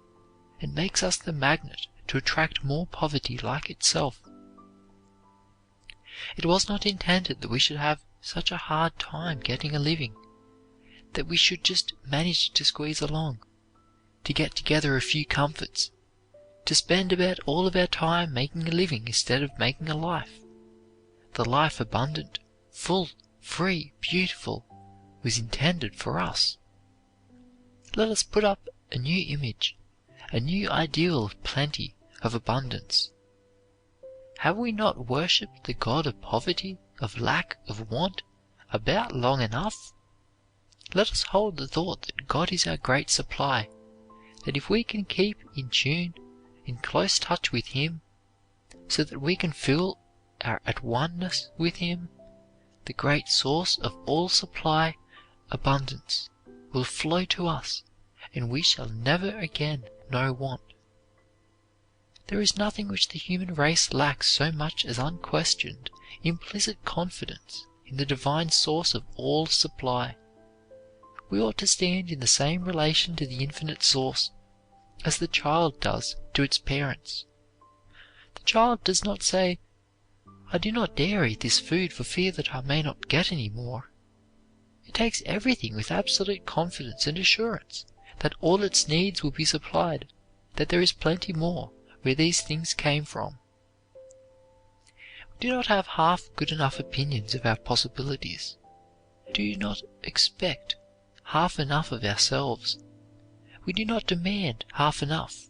and makes us the magnet to attract more poverty like itself. It was not intended that we should have such a hard time getting a living, that we should just manage to squeeze along, to get together a few comforts, to spend about all of our time making a living instead of making a life. The life abundant, full, free, beautiful, was intended for us. Let us put up a new image, a new ideal of plenty, of abundance. Have we not worshipped the god of poverty, of lack, of want, about long enough? Let us hold the thought that God is our great supply, that if we can keep in tune, in close touch with Him, so that we can feel our at oneness with Him, the great source of all supply, abundance, will flow to us, and we shall never again know want. There is nothing which the human race lacks so much as unquestioned, implicit confidence in the divine source of all supply. We ought to stand in the same relation to the infinite source as the child does to its parents. The child does not say, "I do not dare eat this food for fear that I may not get any more." It takes everything with absolute confidence and assurance that all its needs will be supplied, that there is plenty more where these things came from. We do not have half good enough opinions of our possibilities. Do not expect half enough of ourselves. We do not demand half enough.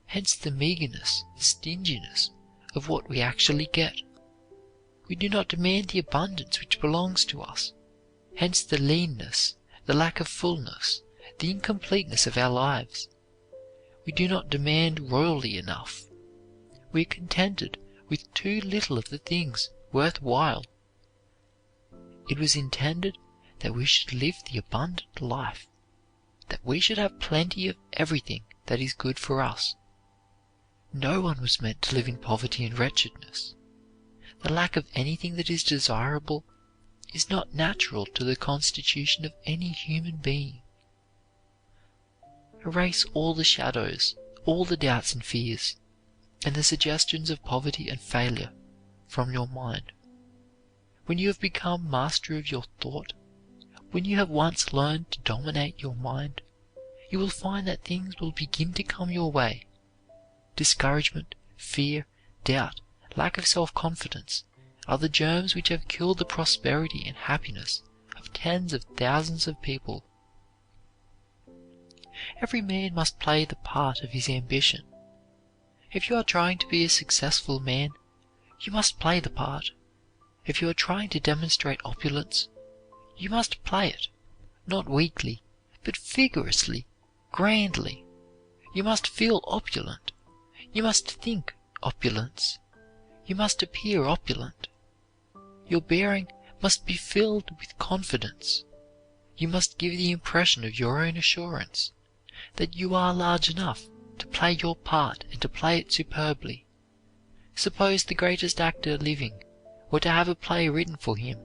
Hence the meagerness, the stinginess of what we actually get. We do not demand the abundance which belongs to us. Hence the leanness, the lack of fullness, the incompleteness of our lives. We do not demand royally enough. We are contented with too little of the things worth while. It was intended that we should live the abundant life, that we should have plenty of everything that is good for us. No one was meant to live in poverty and wretchedness. The lack of anything that is desirable is not natural to the constitution of any human being. Erase all the shadows, all the doubts and fears, and the suggestions of poverty and failure from your mind. When you have become master of your thought, when you have once learned to dominate your mind, you will find that things will begin to come your way. Discouragement, fear, doubt, lack of self-confidence are the germs which have killed the prosperity and happiness of tens of thousands of people. Every man must play the part of his ambition. If you are trying to be a successful man, you must play the part. If you are trying to demonstrate opulence, you must play it, not weakly, but vigorously, grandly. You must feel opulent. You must think opulence. You must appear opulent. Your bearing must be filled with confidence. You must give the impression of your own assurance, that you are large enough to play your part and to play it superbly. Suppose the greatest actor living were to have a play written for him,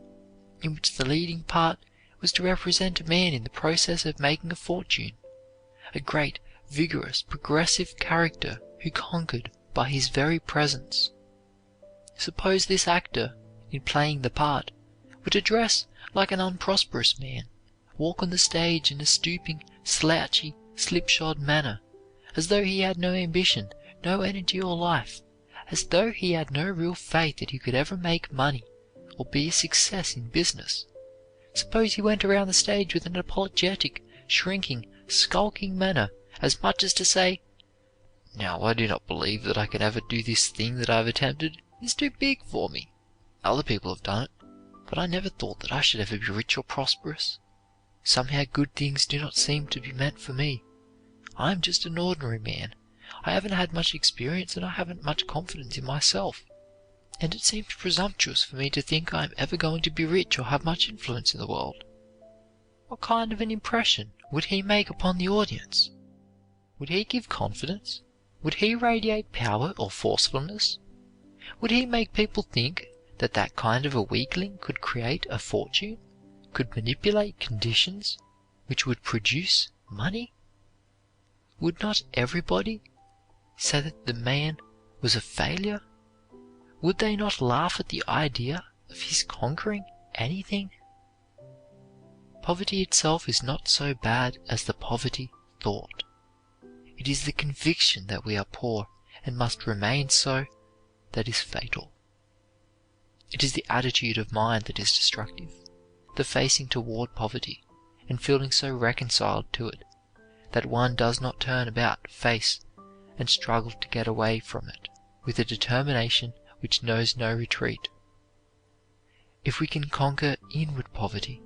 in which the leading part was to represent a man in the process of making a fortune, a great, vigorous, progressive character who conquered by his very presence. Suppose this actor, in playing the part, were to dress like an unprosperous man, walk on the stage in a stooping, slouchy, slipshod manner, as though he had no ambition, no energy or life, as though he had no real faith that he could ever make money or be a success in business. Suppose he went around the stage with an apologetic, shrinking, skulking manner, as much as to say, "Now I do not believe that I can ever do this thing that I have attempted. It is too big for me. Other people have done it, but I never thought that I should ever be rich or prosperous. Somehow good things do not seem to be meant for me. I am just an ordinary man. I haven't had much experience and I haven't much confidence in myself. And it seems presumptuous for me to think I am ever going to be rich or have much influence in the world." What kind of an impression would he make upon the audience? Would he give confidence? Would he radiate power or forcefulness? Would he make people think that that kind of a weakling could create a fortune, could manipulate conditions which would produce money? Would not everybody say that the man was a failure? Would they not laugh at the idea of his conquering anything? Poverty itself is not so bad as the poverty thought. It is the conviction that we are poor and must remain so that is fatal. It is the attitude of mind that is destructive, the facing toward poverty and feeling so reconciled to it that one does not turn about, face, and struggle to get away from it with a determination which knows no retreat. If we can conquer inward poverty,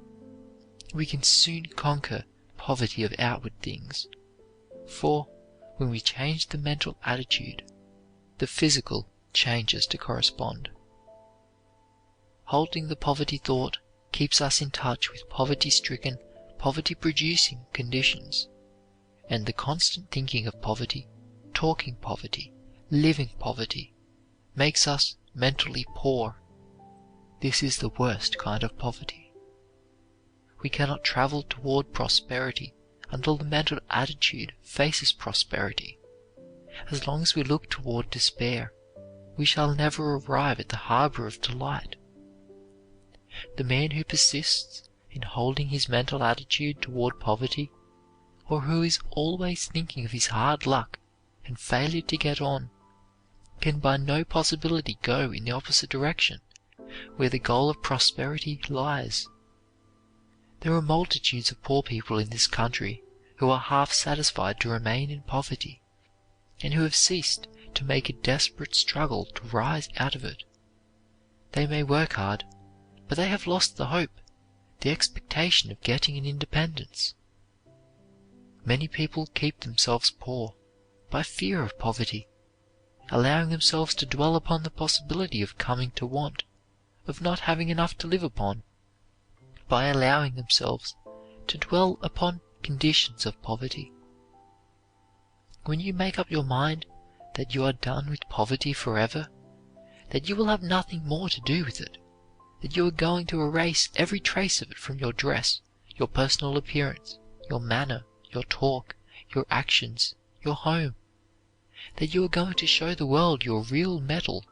we can soon conquer poverty of outward things, for when we change the mental attitude, the physical changes to correspond. Holding the poverty thought keeps us in touch with poverty-stricken, poverty-producing conditions, and the constant thinking of poverty, talking poverty, living poverty, makes us mentally poor. This is the worst kind of poverty. We cannot travel toward prosperity until the mental attitude faces prosperity. As long as we look toward despair, we shall never arrive at the harbor of delight. The man who persists in holding his mental attitude toward poverty, or who is always thinking of his hard luck and failure to get on, can by no possibility go in the opposite direction, where the goal of prosperity lies. There are multitudes of poor people in this country who are half satisfied to remain in poverty, and who have ceased to make a desperate struggle to rise out of it. They may work hard, but they have lost the hope, the expectation of getting an independence. Many people keep themselves poor by fear of poverty, allowing themselves to dwell upon the possibility of coming to want, of not having enough to live upon, by allowing themselves to dwell upon conditions of poverty. When you make up your mind that you are done with poverty forever, that you will have nothing more to do with it, that you are going to erase every trace of it from your dress, your personal appearance, your manner, your talk, your actions, your home, that you are going to show the world your real mettle,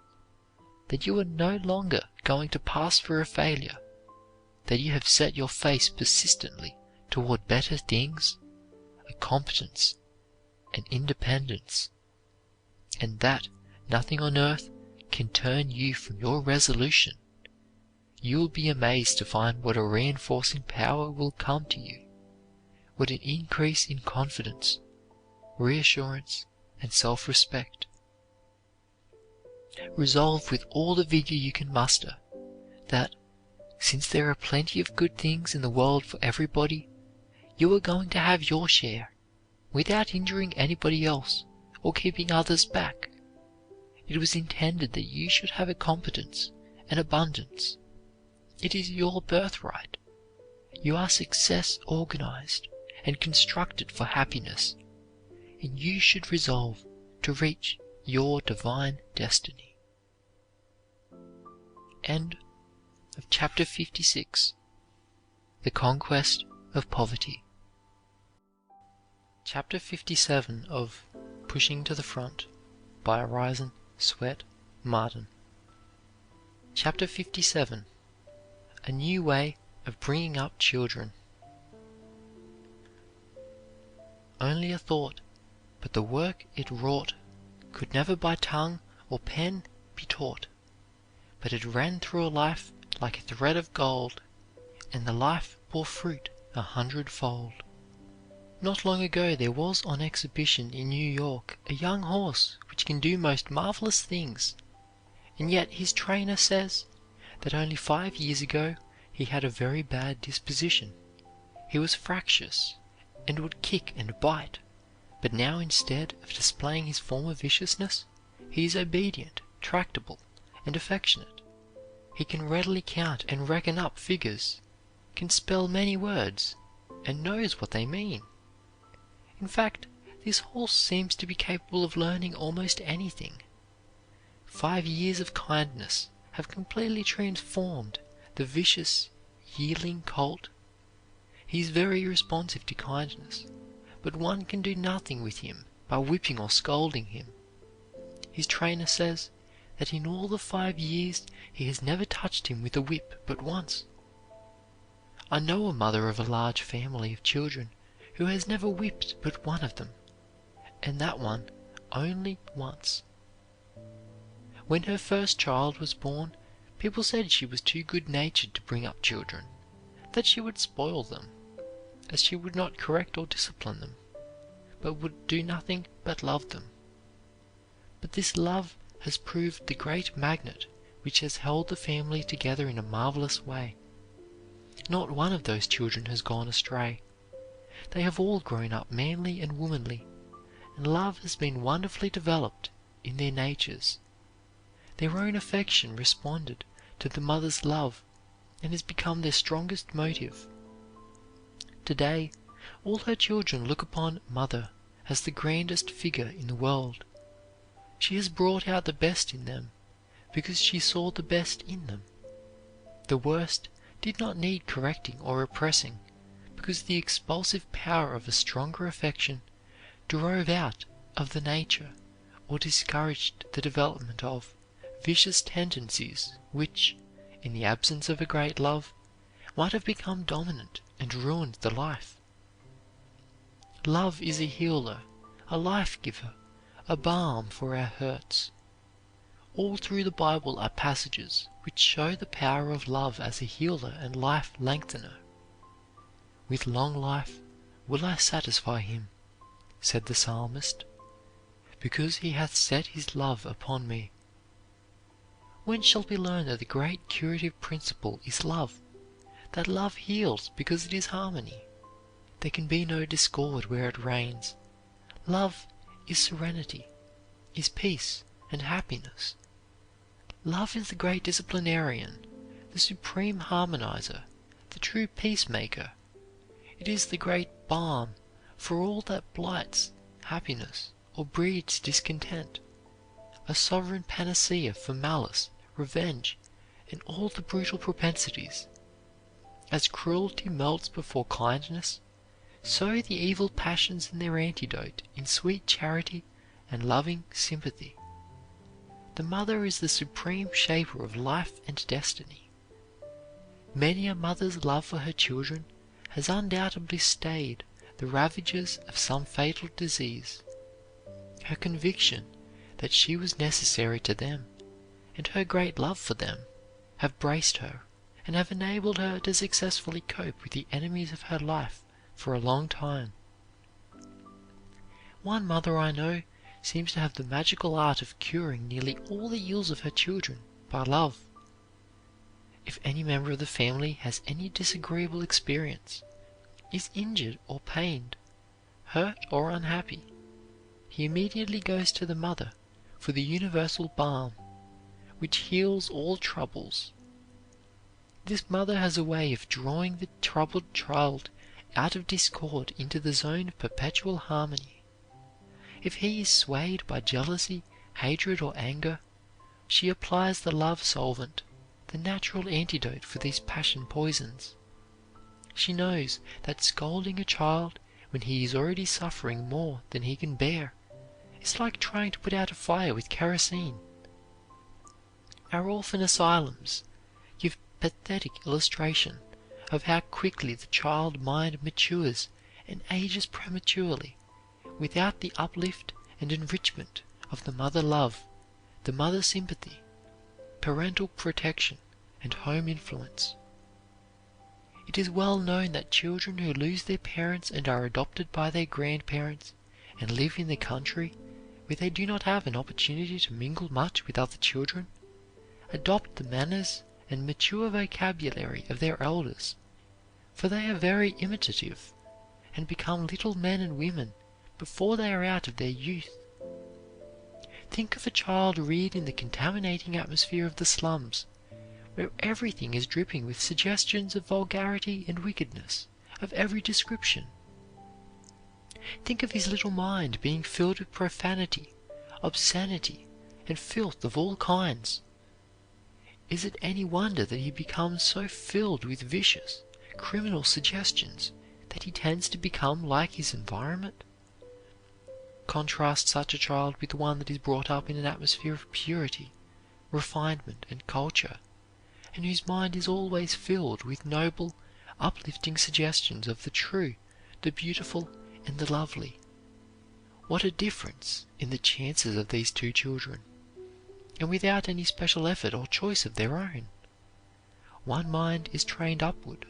that you are no longer going to pass for a failure, that you have set your face persistently toward better things, a competence, an independence, and that nothing on earth can turn you from your resolution, you will be amazed to find what a reinforcing power will come to you, what an increase in confidence, reassurance, and self-respect. Resolve with all the vigor you can muster that, since there are plenty of good things in the world for everybody, you are going to have your share, without injuring anybody else or keeping others back. It was intended that you should have a competence, an abundance. It is your birthright. You are success organized and constructed for happiness, and you should resolve to reach your divine destiny. End of chapter 56. The Conquest of Poverty. Chapter 57 of Pushing to the Front by Orison Swett Marden. Chapter 57. A New Way of Bringing Up Children. Only a thought, but the work it wrought could never by tongue or pen be taught, but it ran through a life like a thread of gold, and the life bore fruit 100-fold. Not long ago there was on exhibition in New York a young horse which can do most marvelous things, and yet his trainer says that only 5 years ago he had a very bad disposition. He was fractious and would kick and bite, but now instead of displaying his former viciousness, he is obedient, tractable, and affectionate. He can readily count and reckon up figures, can spell many words, and knows what they mean. In fact, this horse seems to be capable of learning almost anything. 5 years of kindness have completely transformed the vicious yearling colt. He is very responsive to kindness, but one can do nothing with him by whipping or scolding him. His trainer says that in all the 5 years he has never touched him with a whip but once. I know a mother of a large family of children who has never whipped but one of them, and that one only once. When her first child was born, people said she was too good-natured to bring up children, that she would spoil them, as she would not correct or discipline them, but would do nothing but love them. But this love has proved the great magnet which has held the family together in a marvelous way. Not one of those children has gone astray. They have all grown up manly and womanly, and love has been wonderfully developed in their natures. Their own affection responded to the mother's love and has become their strongest motive. Today, all her children look upon Mother as the grandest figure in the world. She has brought out the best in them because she saw the best in them. The worst did not need correcting or repressing because the expulsive power of a stronger affection drove out of the nature or discouraged the development of vicious tendencies which, in the absence of a great love, might have become dominant and ruined the life. Love is a healer, a life-giver, a balm for our hurts. All through the Bible are passages which show the power of love as a healer and life-lengthener. With long life will I satisfy him, said the psalmist, because he hath set his love upon me. When shall we learn that the great curative principle is love, that love heals because it is harmony? There can be no discord where it reigns. Love is serenity, is peace and happiness. Love is the great disciplinarian, the supreme harmonizer, the true peacemaker. It is the great balm for all that blights happiness or breeds discontent, a sovereign panacea for malice, revenge, and all the brutal propensities. As cruelty melts before kindness, so the evil passions and their antidote in sweet charity and loving sympathy. The mother is the supreme shaper of life and destiny. Many a mother's love for her children has undoubtedly stayed the ravages of some fatal disease. Her conviction that she was necessary to them, and her great love for them, have braced her and have enabled her to successfully cope with the enemies of her life for a long time. One mother I know seems to have the magical art of curing nearly all the ills of her children by love. If any member of the family has any disagreeable experience, is injured or pained, hurt or unhappy, he immediately goes to the mother for the universal balm, which heals all troubles. This mother has a way of drawing the troubled child out of discord into the zone of perpetual harmony. If he is swayed by jealousy, hatred, or anger, she applies the love solvent, the natural antidote for these passion poisons. She knows that scolding a child when he is already suffering more than he can bear is like trying to put out a fire with kerosene. Our orphan asylums give pathetic illustration of how quickly the child mind matures and ages prematurely without the uplift and enrichment of the mother love, the mother sympathy, parental protection, and home influence. It is well known that children who lose their parents and are adopted by their grandparents and live in the country where they do not have an opportunity to mingle much with other children, adopt the manners and mature vocabulary of their elders, for they are very imitative, and become little men and women before they are out of their youth. Think of a child reared in the contaminating atmosphere of the slums, where everything is dripping with suggestions of vulgarity and wickedness of every description. Think of his little mind being filled with profanity, obscenity, and filth of all kinds. Is it any wonder that he becomes so filled with vicious, criminal suggestions that he tends to become like his environment? Contrast such a child with one that is brought up in an atmosphere of purity, refinement, and culture, and whose mind is always filled with noble, uplifting suggestions of the true, the beautiful, and the lovely. What a difference in the chances of these two children, and without any special effort or choice of their own. One mind is trained upward,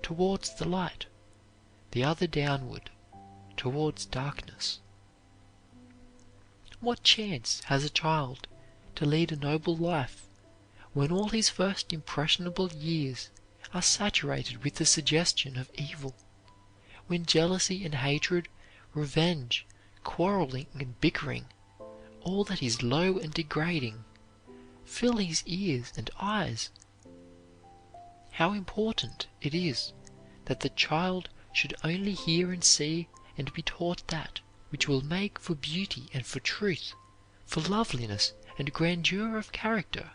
towards the light, the other downward, towards darkness. What chance has a child to lead a noble life when all his first impressionable years are saturated with the suggestion of evil, when jealousy and hatred, revenge, quarreling and bickering, all that is low and degrading, fill his ears and eyes? How important it is that the child should only hear and see and be taught that which will make for beauty and for truth, for loveliness and grandeur of character.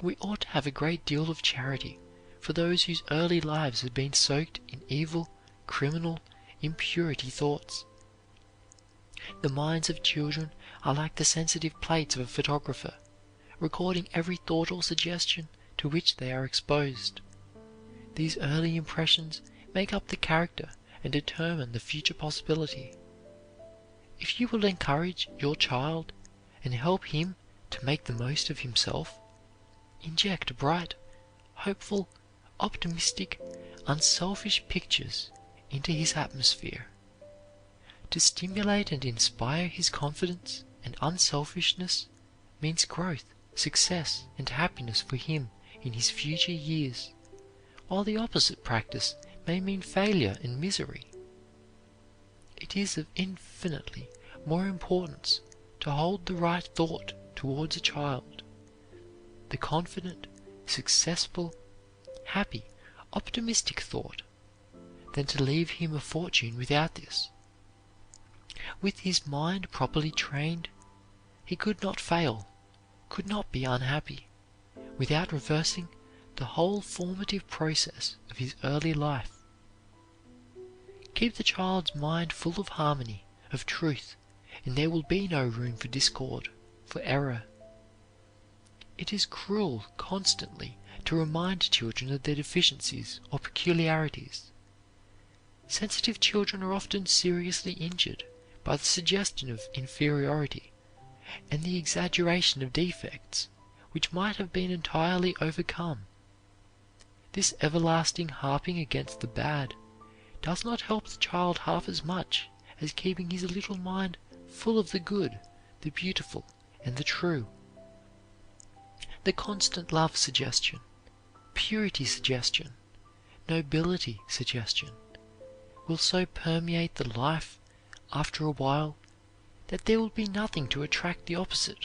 We ought to have a great deal of charity for those whose early lives have been soaked in evil, criminal, impurity thoughts. The minds of children are like the sensitive plates of a photographer, recording every thought or suggestion to which they are exposed. These early impressions make up the character and determine the future possibility. If you will encourage your child and help him to make the most of himself, inject bright, hopeful, optimistic, unselfish pictures into his atmosphere. To stimulate and inspire his confidence and unselfishness means growth, success, and happiness for him in his future years, while the opposite practice may mean failure and misery. It is of infinitely more importance to hold the right thought towards a child, the confident, successful, happy, optimistic thought, than to leave him a fortune without this. With his mind properly trained, he could not fail, could not be unhappy, without reversing the whole formative process of his early life. Keep the child's mind full of harmony, of truth, and there will be no room for discord, for error. It is cruel constantly to remind children of their deficiencies or peculiarities. Sensitive children are often seriously injured by the suggestion of inferiority and the exaggeration of defects which might have been entirely overcome. This everlasting harping against the bad does not help the child half as much as keeping his little mind full of the good, the beautiful, and the true. The constant love suggestion, purity suggestion, nobility suggestion will so permeate the life after a while that there will be nothing to attract the opposite.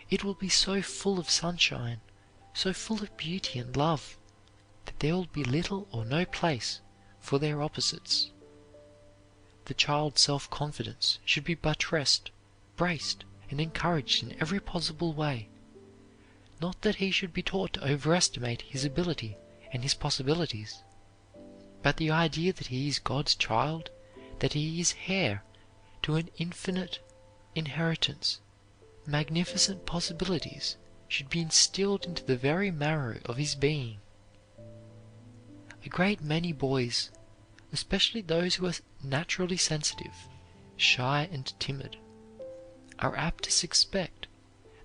It will be so full of sunshine, so full of beauty and love, that there will be little or no place for their opposites. the child's self-confidence should be buttressed, braced, and encouraged in every possible way. Not that he should be taught to overestimate his ability and his possibilities, but the idea that he is God's child, that he is heir to an infinite inheritance, magnificent possibilities, should be instilled into the very marrow of his being. A great many boys, especially those who are naturally sensitive, shy, and timid, are apt to suspect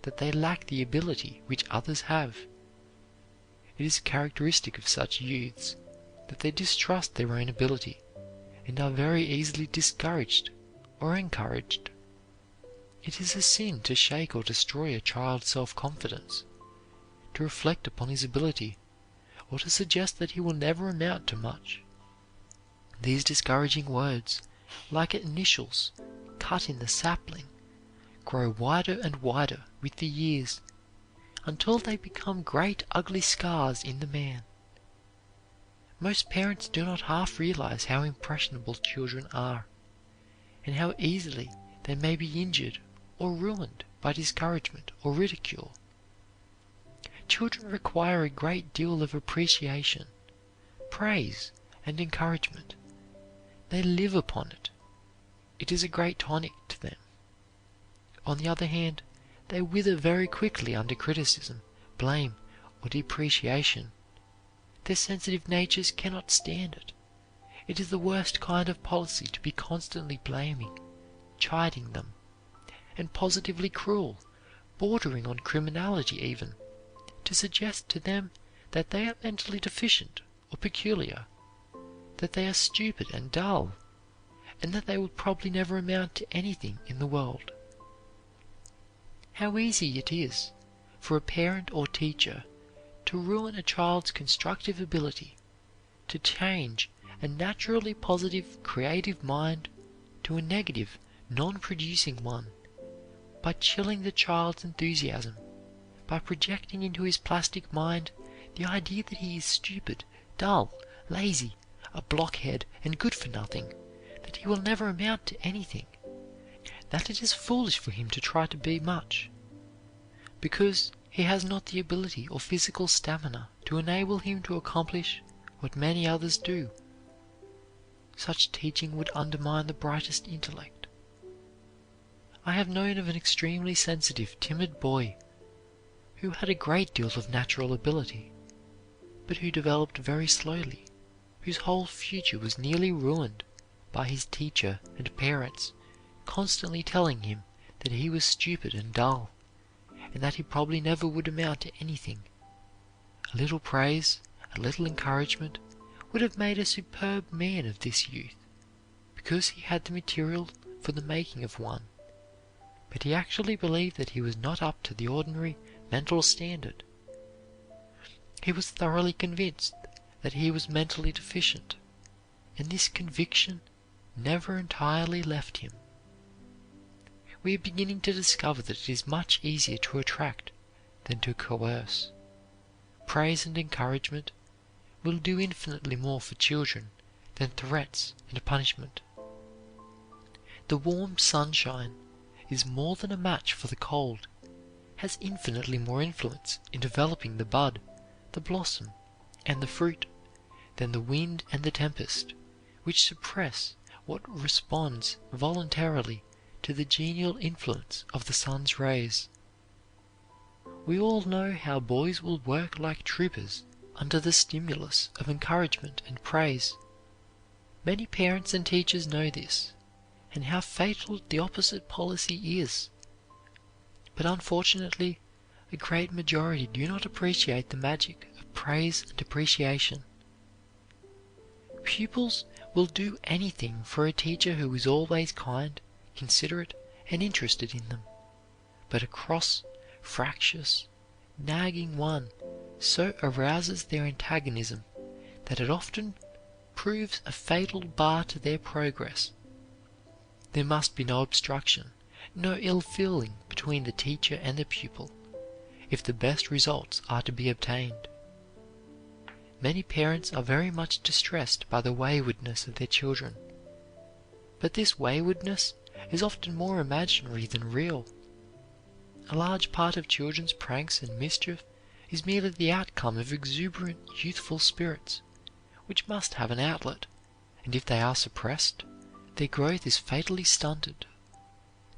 that they lack the ability which others have. It is characteristic of such youths that they distrust their own ability and are very easily discouraged or encouraged. It is a sin to shake or destroy a child's self-confidence, to reflect upon his ability, or to suggest that he will never amount to much. These discouraging words, like initials cut in the sapling, grow wider and wider with the years, until they become great ugly scars in the man. Most parents do not half realize how impressionable children are, and how easily they may be injured or ruined by discouragement or ridicule. Children require a great deal of appreciation, praise, and encouragement. They live upon it. It is a great tonic to them. On the other hand, they wither very quickly under criticism, blame, or depreciation. Their sensitive natures cannot stand it. It is the worst kind of policy to be constantly blaming, chiding them, and positively cruel, bordering on criminality even, to suggest to them that they are mentally deficient or peculiar, that they are stupid and dull, and that they will probably never amount to anything in the world. How easy it is for a parent or teacher to ruin a child's constructive ability, to change a naturally positive, creative mind to a negative, non-producing one, by chilling the child's enthusiasm, by projecting into his plastic mind the idea that he is stupid, dull, lazy, a blockhead, and good for nothing, that he will never amount to anything, that it is foolish for him to try to be much, because he has not the ability or physical stamina to enable him to accomplish what many others do. Such teaching would undermine the brightest intellect. I have known of an extremely sensitive, timid boy who had a great deal of natural ability, but who developed very slowly, whose whole future was nearly ruined by his teacher and parents constantly telling him that he was stupid and dull, and that he probably never would amount to anything. A little praise, a little encouragement would have made a superb man of this youth, because he had the material for the making of one, but he actually believed that he was not up to the ordinary mental standard. He was thoroughly convinced that he was mentally deficient, and this conviction never entirely left him. We are beginning to discover that it is much easier to attract than to coerce. Praise and encouragement will do infinitely more for children than threats and punishment. The warm sunshine is more than a match for the cold, has infinitely more influence in developing the bud, the blossom, and the fruit than the wind and the tempest, which suppress what responds voluntarily to the genial influence of the sun's rays. We all know how boys will work like troopers under the stimulus of encouragement and praise. Many parents and teachers know this, and how fatal the opposite policy is. But unfortunately, a great majority do not appreciate the magic of praise and appreciation. Pupils will do anything for a teacher who is always kind, considerate, and interested in them, but a cross, fractious, nagging one so arouses their antagonism that it often proves a fatal bar to their progress. There must be no obstruction, no ill feeling between the teacher and the pupil, if the best results are to be obtained. Many parents are very much distressed by the waywardness of their children. But this waywardness is often more imaginary than real. A large part of children's pranks and mischief is merely the outcome of exuberant youthful spirits, which must have an outlet, and if they are suppressed, their growth is fatally stunted.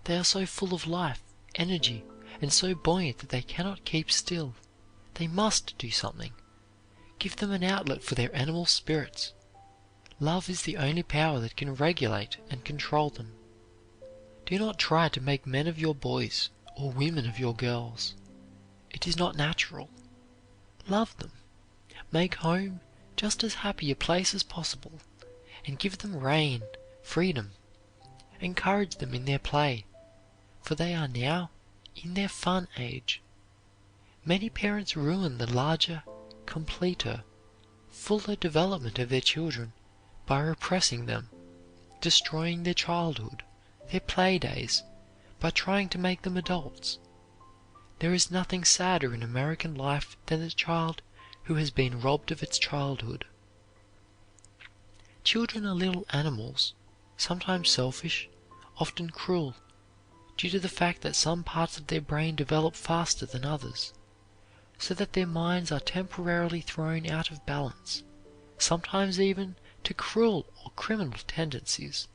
They are so full of life, energy, and so buoyant that they cannot keep still. They must do something. Give them an outlet for their animal spirits. Love is the only power that can regulate and control them. Do not try to make men of your boys or women of your girls. It is not natural. Love them. Make home just as happy a place as possible, and give them rein, freedom. Encourage them in their play, for they are now in their fun age. Many parents ruin the larger, completer, fuller development of their children by repressing them, destroying their childhood, their play days, by trying to make them adults. There is nothing sadder in American life than the child who has been robbed of its childhood. Children are little animals, sometimes selfish, often cruel, due to the fact that some parts of their brain develop faster than others, so that their minds are temporarily thrown out of balance, sometimes even to cruel or criminal tendencies.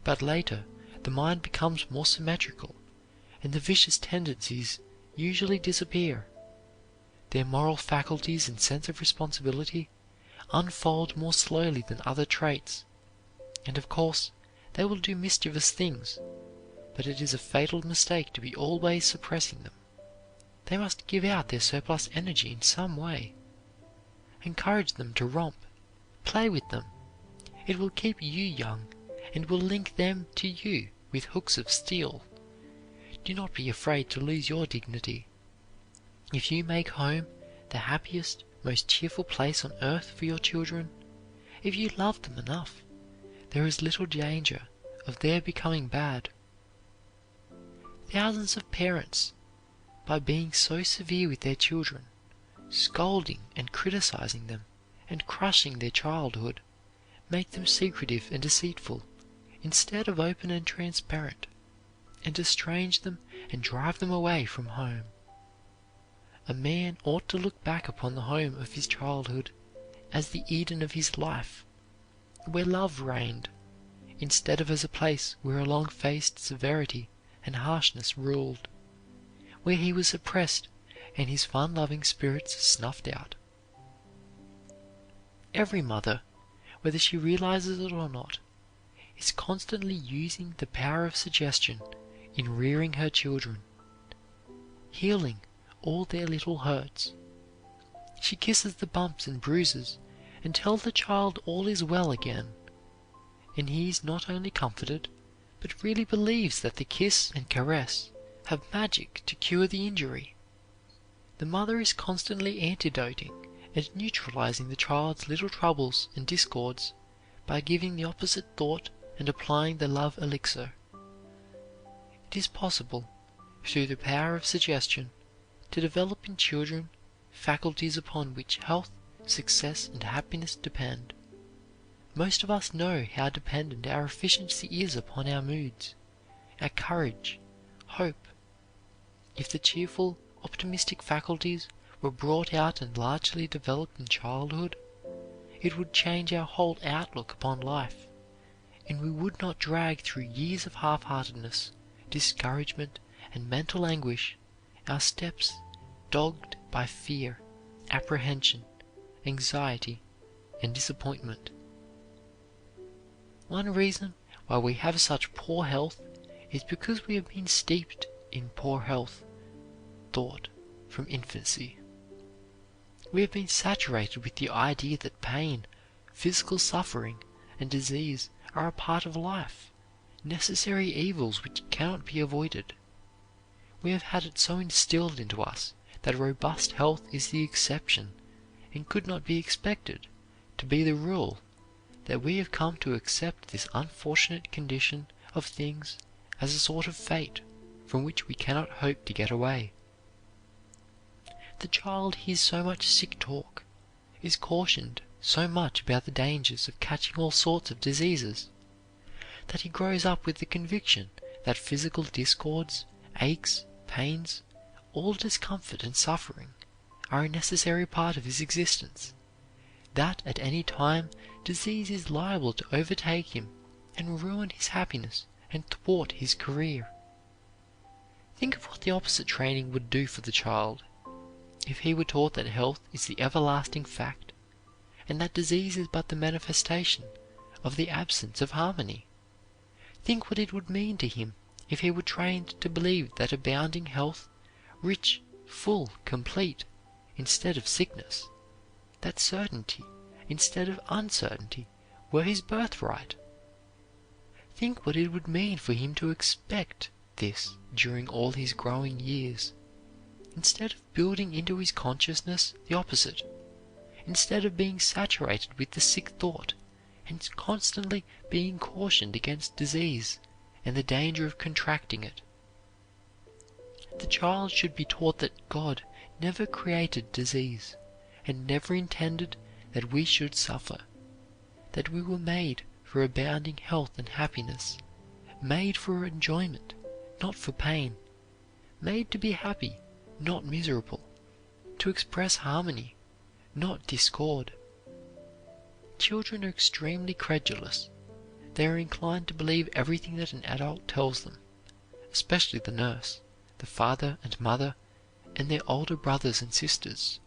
But later, the mind becomes more symmetrical, and the vicious tendencies usually disappear. Their moral faculties and sense of responsibility unfold more slowly than other traits, and of course they will do mischievous things, but it is a fatal mistake to be always suppressing them. They must give out their surplus energy in some way. Encourage them to romp. Play with them. It will keep you young, and will link them to you with hooks of steel. Do not be afraid to lose your dignity. If you make home the happiest, most cheerful place on earth for your children, if you love them enough, there is little danger of their becoming bad. Thousands of parents, by being so severe with their children, scolding and criticizing them, and crushing their childhood, make them secretive and deceitful, instead of open and transparent, and estrange them and drive them away from home. A man ought to look back upon the home of his childhood as the Eden of his life, where love reigned, instead of as a place where a long-faced severity and harshness ruled, where he was suppressed and his fun-loving spirits snuffed out. Every mother, whether she realizes it or not, is constantly using the power of suggestion in rearing her children, healing all their little hurts. She kisses the bumps and bruises and tells the child all is well again, and he is not only comforted, but really believes that the kiss and caress have magic to cure the injury. The mother is constantly antidoting and neutralizing the child's little troubles and discords by giving the opposite thought and applying the love elixir. It is possible, through the power of suggestion, to develop in children faculties upon which health, success, and happiness depend. Most of us know how dependent our efficiency is upon our moods, our courage, hope. If the cheerful, optimistic faculties were brought out and largely developed in childhood, it would change our whole outlook upon life, and we would not drag through years of half-heartedness, discouragement, and mental anguish our steps dogged by fear, apprehension, anxiety, and disappointment. One reason why we have such poor health is because we have been steeped in poor health thought from infancy. We have been saturated with the idea that pain, physical suffering, and disease are a part of life, necessary evils which cannot be avoided. We have had it so instilled into us that robust health is the exception and could not be expected to be the rule, that we have come to accept this unfortunate condition of things as a sort of fate from which we cannot hope to get away. The child hears so much sick talk, is cautioned so much about the dangers of catching all sorts of diseases. that he grows up with the conviction that physical discords, aches, pains, all discomfort and suffering are a necessary part of his existence, that at any time disease is liable to overtake him and ruin his happiness and thwart his career. Think of what the opposite training would do for the child if he were taught that health is the everlasting fact, and that disease is but the manifestation of the absence of harmony. Think what it would mean to him if he were trained to believe that abounding health, rich, full, complete, instead of sickness, that certainty instead of uncertainty were his birthright. Think what it would mean for him to expect this during all his growing years, instead of building into his consciousness the opposite, instead of being saturated with the sick thought and constantly being cautioned against disease and the danger of contracting it. The child should be taught that God never created disease and never intended that we should suffer, that we were made for abounding health and happiness, made for enjoyment, not for pain, made to be happy, not miserable, to express harmony, not discord. Children are extremely credulous. They are inclined to believe everything that an adult tells them, especially the nurse, the father and mother, and their older brothers and sisters.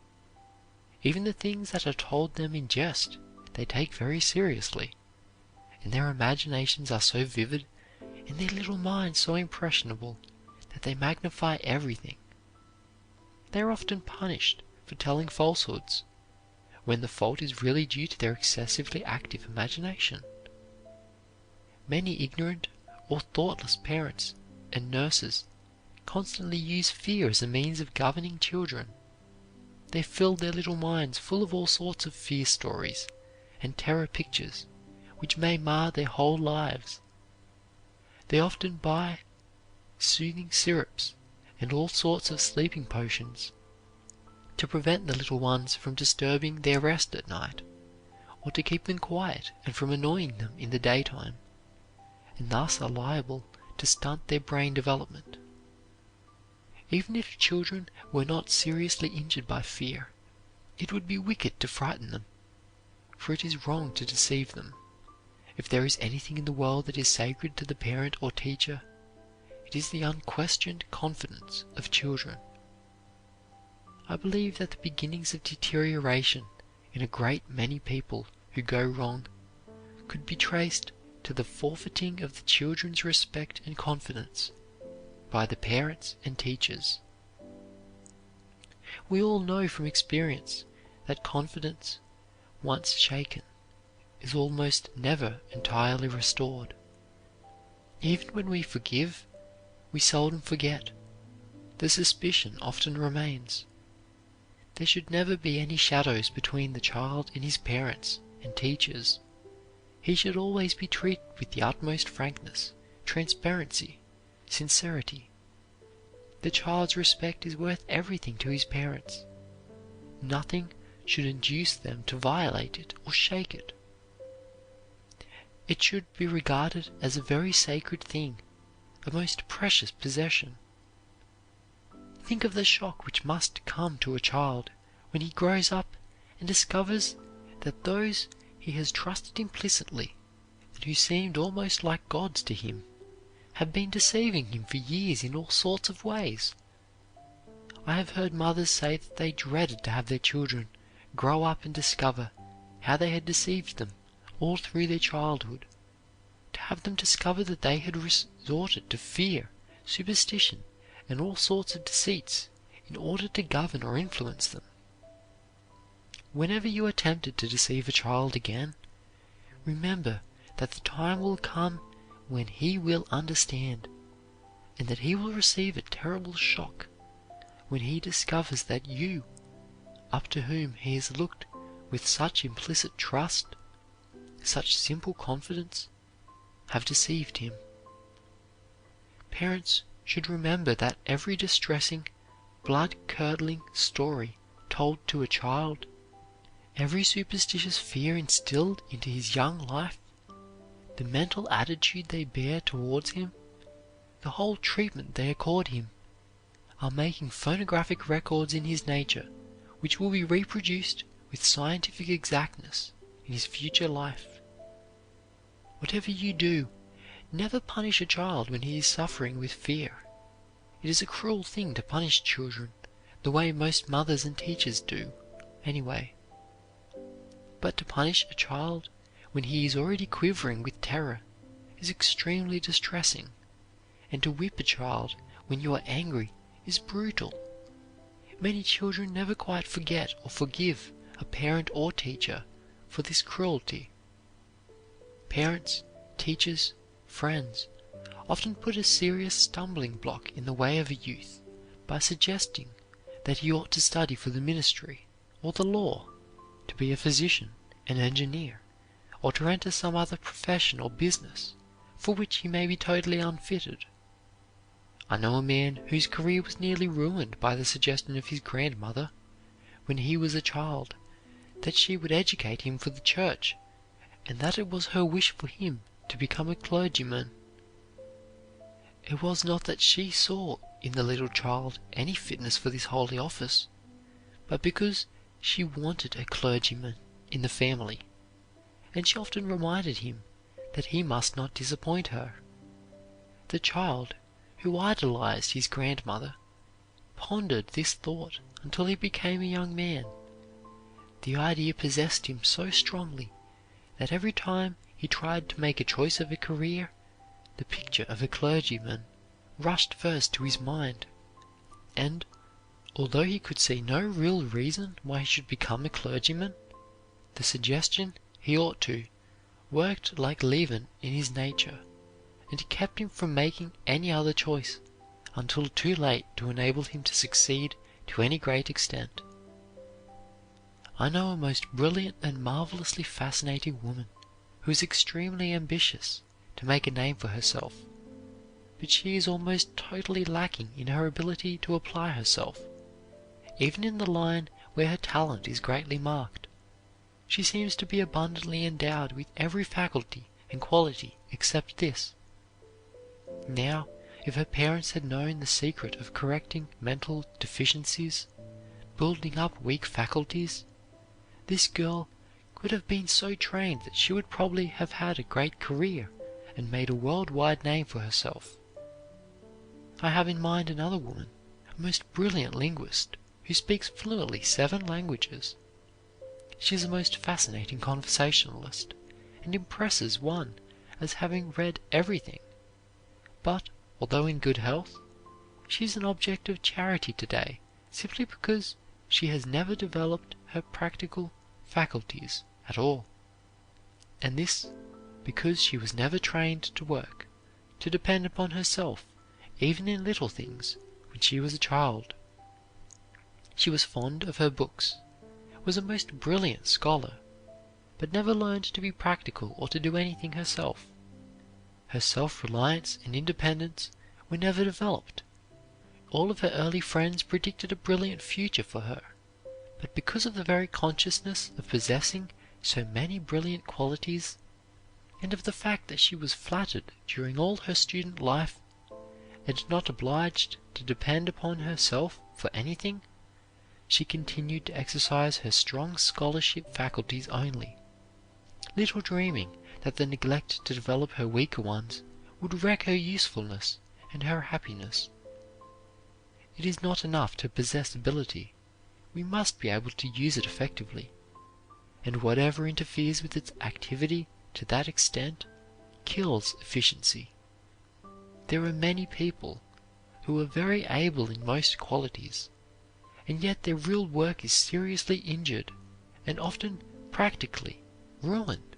Even the things that are told them in jest they take very seriously, and their imaginations are so vivid and their little minds so impressionable that they magnify everything. They are often punished for telling falsehoods, when the fault is really due to their excessively active imagination. Many ignorant or thoughtless parents and nurses constantly use fear as a means of governing children. They fill their little minds full of all sorts of fear stories and terror pictures which may mar their whole lives. They often buy soothing syrups and all sorts of sleeping potions to prevent the little ones from disturbing their rest at night, or to keep them quiet and from annoying them in the daytime, and thus are liable to stunt their brain development. Even if children were not seriously injured by fear, it would be wicked to frighten them, for it is wrong to deceive them. If there is anything in the world that is sacred to the parent or teacher, it is the unquestioned confidence of children. I believe that the beginnings of deterioration in a great many people who go wrong could be traced to the forfeiting of the children's respect and confidence by the parents and teachers. We all know from experience that confidence, once shaken, is almost never entirely restored. Even when we forgive, we seldom forget. The suspicion often remains. There should never be any shadows between the child and his parents and teachers. He should always be treated with the utmost frankness, transparency, sincerity. The child's respect is worth everything to his parents. Nothing should induce them to violate it or shake it. It should be regarded as a very sacred thing, a most precious possession. Think of the shock which must come to a child when he grows up and discovers that those he has trusted implicitly, and who seemed almost like gods to him, have been deceiving him for years in all sorts of ways. I have heard mothers say that they dreaded to have their children grow up and discover how they had deceived them all through their childhood, to have them discover that they had resorted to fear, superstition, and all sorts of deceits in order to govern or influence them. Whenever you are tempted to deceive a child again, remember that the time will come when he will understand, and that he will receive a terrible shock when he discovers that you, up to whom he has looked with such implicit trust, such simple confidence, have deceived him. Parents should remember that every distressing, blood-curdling story told to a child, every superstitious fear instilled into his young life, the mental attitude they bear towards him, the whole treatment they accord him, are making phonographic records in his nature which will be reproduced with scientific exactness in his future life. Whatever you do, never punish a child when he is suffering with fear. It is a cruel thing to punish children the way most mothers and teachers do, anyway. But to punish a child when he is already quivering with terror is extremely distressing, and to whip a child when you are angry is brutal. Many children never quite forget or forgive a parent or teacher for this cruelty. Parents, teachers, friends often put a serious stumbling block in the way of a youth by suggesting that he ought to study for the ministry or the law, to be a physician, an engineer, or to enter some other profession or business for which he may be totally unfitted. I know a man whose career was nearly ruined by the suggestion of his grandmother, when he was a child, that she would educate him for the church, and that it was her wish for him to become a clergyman. It was not that she saw in the little child any fitness for this holy office, but because she wanted a clergyman in the family, and she often reminded him that he must not disappoint her. The child, who idolized his grandmother, pondered this thought until he became a young man. The idea possessed him so strongly that every time he tried to make a choice of a career, the picture of a clergyman rushed first to his mind, and, although he could see no real reason why he should become a clergyman, the suggestion he ought to worked like leaven in his nature, and kept him from making any other choice until too late to enable him to succeed to any great extent. I know a most brilliant and marvelously fascinating woman who is extremely ambitious to make a name for herself, but she is almost totally lacking in her ability to apply herself, even in the line where her talent is greatly marked. She seems to be abundantly endowed with every faculty and quality except this. Now, if her parents had known the secret of correcting mental deficiencies, building up weak faculties, this girl could have been so trained that she would probably have had a great career and made a world-wide name for herself. I have in mind another woman, a most brilliant linguist, who speaks fluently 7 languages. She is a most fascinating conversationalist, and impresses one as having read everything. But, although in good health, she is an object of charity today simply because she has never developed her practical faculties at all, and this because she was never trained to work, to depend upon herself, even in little things, when she was a child. She was fond of her books, was a most brilliant scholar, but never learned to be practical or to do anything herself. Her self-reliance and independence were never developed. All of her early friends predicted a brilliant future for her, but because of the very consciousness of possessing so many brilliant qualities, and of the fact that she was flattered during all her student life, and not obliged to depend upon herself for anything, she continued to exercise her strong scholarship faculties only, little dreaming that the neglect to develop her weaker ones would wreck her usefulness and her happiness. It is not enough to possess ability, we must be able to use it effectively, and whatever interferes with its activity to that extent kills efficiency. There are many people who are very able in most qualities, and yet their real work is seriously injured and often practically ruined,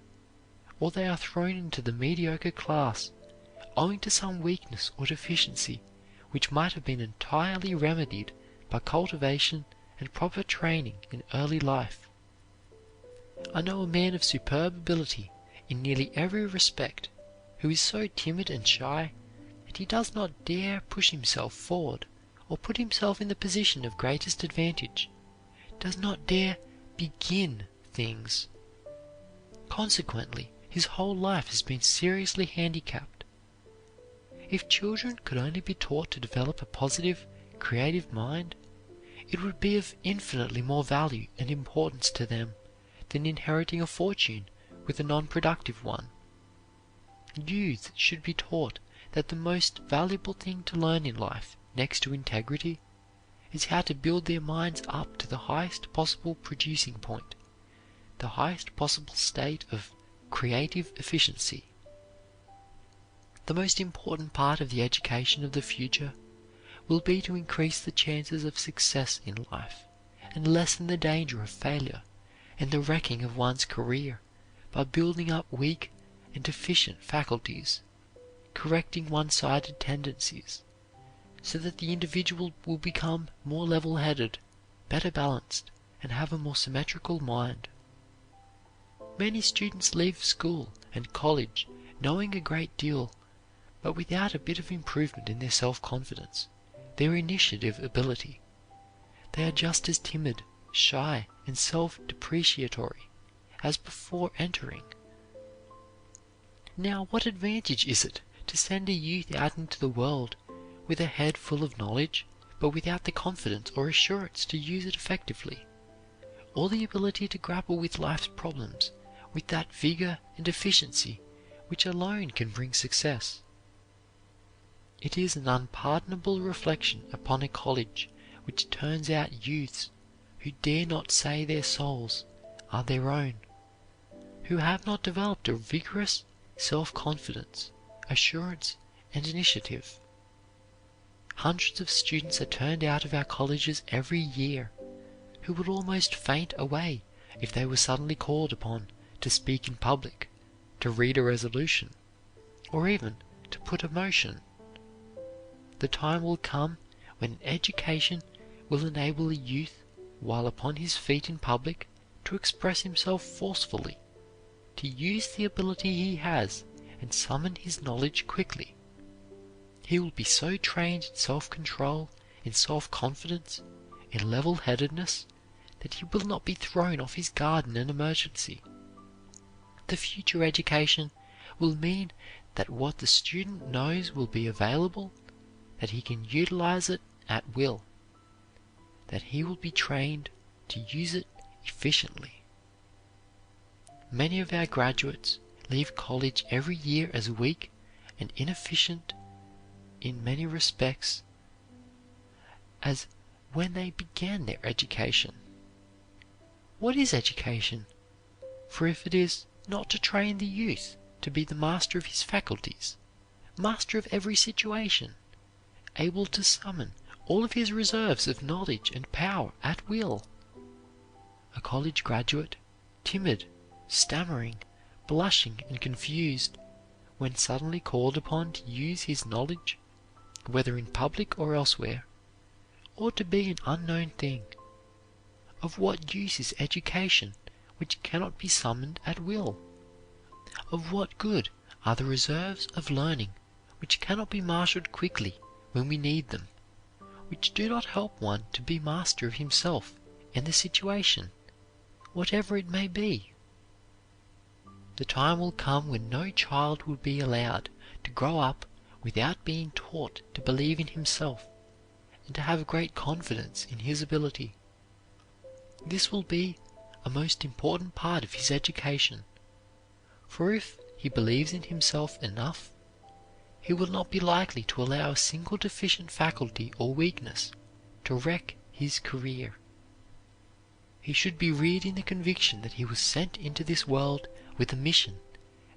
or they are thrown into the mediocre class owing to some weakness or deficiency which might have been entirely remedied by cultivation and proper training in early life. I know a man of superb ability in nearly every respect who is so timid and shy that he does not dare push himself forward or put himself in the position of greatest advantage, does not dare begin things. Consequently, his whole life has been seriously handicapped. If children could only be taught to develop a positive, creative mind, it would be of infinitely more value and importance to them than inheriting a fortune with a non-productive one. Youth should be taught that the most valuable thing to learn in life, next to integrity, is how to build their minds up to the highest possible producing point, the highest possible state of creative efficiency. The most important part of the education of the future will be to increase the chances of success in life and lessen the danger of failure and the wrecking of one's career by building up weak and deficient faculties, correcting one-sided tendencies, so that the individual will become more level-headed, better balanced, and have a more symmetrical mind. Many students leave school and college knowing a great deal, but without a bit of improvement in their self-confidence, their initiative ability. They are just as timid, shy, and self-depreciatory as before entering. Now, what advantage is it to send a youth out into the world with a head full of knowledge, but without the confidence or assurance to use it effectively, or the ability to grapple with life's problems with that vigor and efficiency which alone can bring success? It is an unpardonable reflection upon a college which turns out youths who dare not say their souls are their own, who have not developed a vigorous self-confidence, assurance, and initiative. Hundreds of students are turned out of our colleges every year who would almost faint away if they were suddenly called upon to speak in public, to read a resolution, or even to put a motion. The time will come when an education will enable a youth, while upon his feet in public, to express himself forcefully, to use the ability he has and summon his knowledge quickly. He will be so trained in self-control, in self-confidence, in level-headedness, that he will not be thrown off his guard in an emergency. The future education will mean that what the student knows will be available, that he can utilize it at will, that he will be trained to use it efficiently. Many of our graduates leave college every year as weak and inefficient in many respects as when they began their education. What is education? For if it is not to train the youth to be the master of his faculties, master of every situation, able to summon all of his reserves of knowledge and power at will, a college graduate, timid, stammering, blushing, and confused, when suddenly called upon to use his knowledge, whether in public or elsewhere, ought to be an unknown thing. Of what use is education which cannot be summoned at will? Of what good are the reserves of learning which cannot be marshaled quickly when we need them, which do not help one to be master of himself and the situation, whatever it may be? The time will come when no child will be allowed to grow up without being taught to believe in himself and to have great confidence in his ability. This will be a most important part of his education, for if he believes in himself enough, he will not be likely to allow a single deficient faculty or weakness to wreck his career. He should be reared in the conviction that he was sent into this world with a mission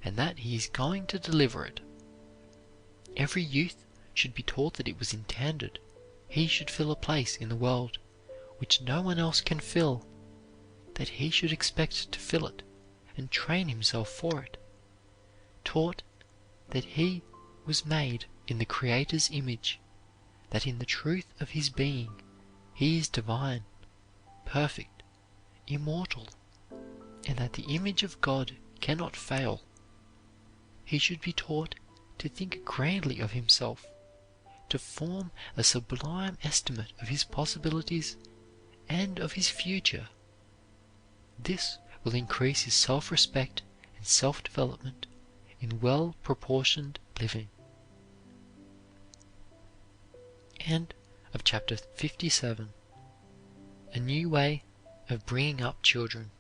and that he is going to deliver it. Every youth should be taught that it was intended he should fill a place in the world which no one else can fill, that he should expect to fill it and train himself for it, taught that he was made in the Creator's image, that in the truth of his being he is divine, perfect, immortal, and that the image of God cannot fail. He should be taught to think grandly of himself, to form a sublime estimate of his possibilities and of his future. This will increase his self-respect in self-development, in well-proportioned living. End of chapter 57. A new way of bringing up children.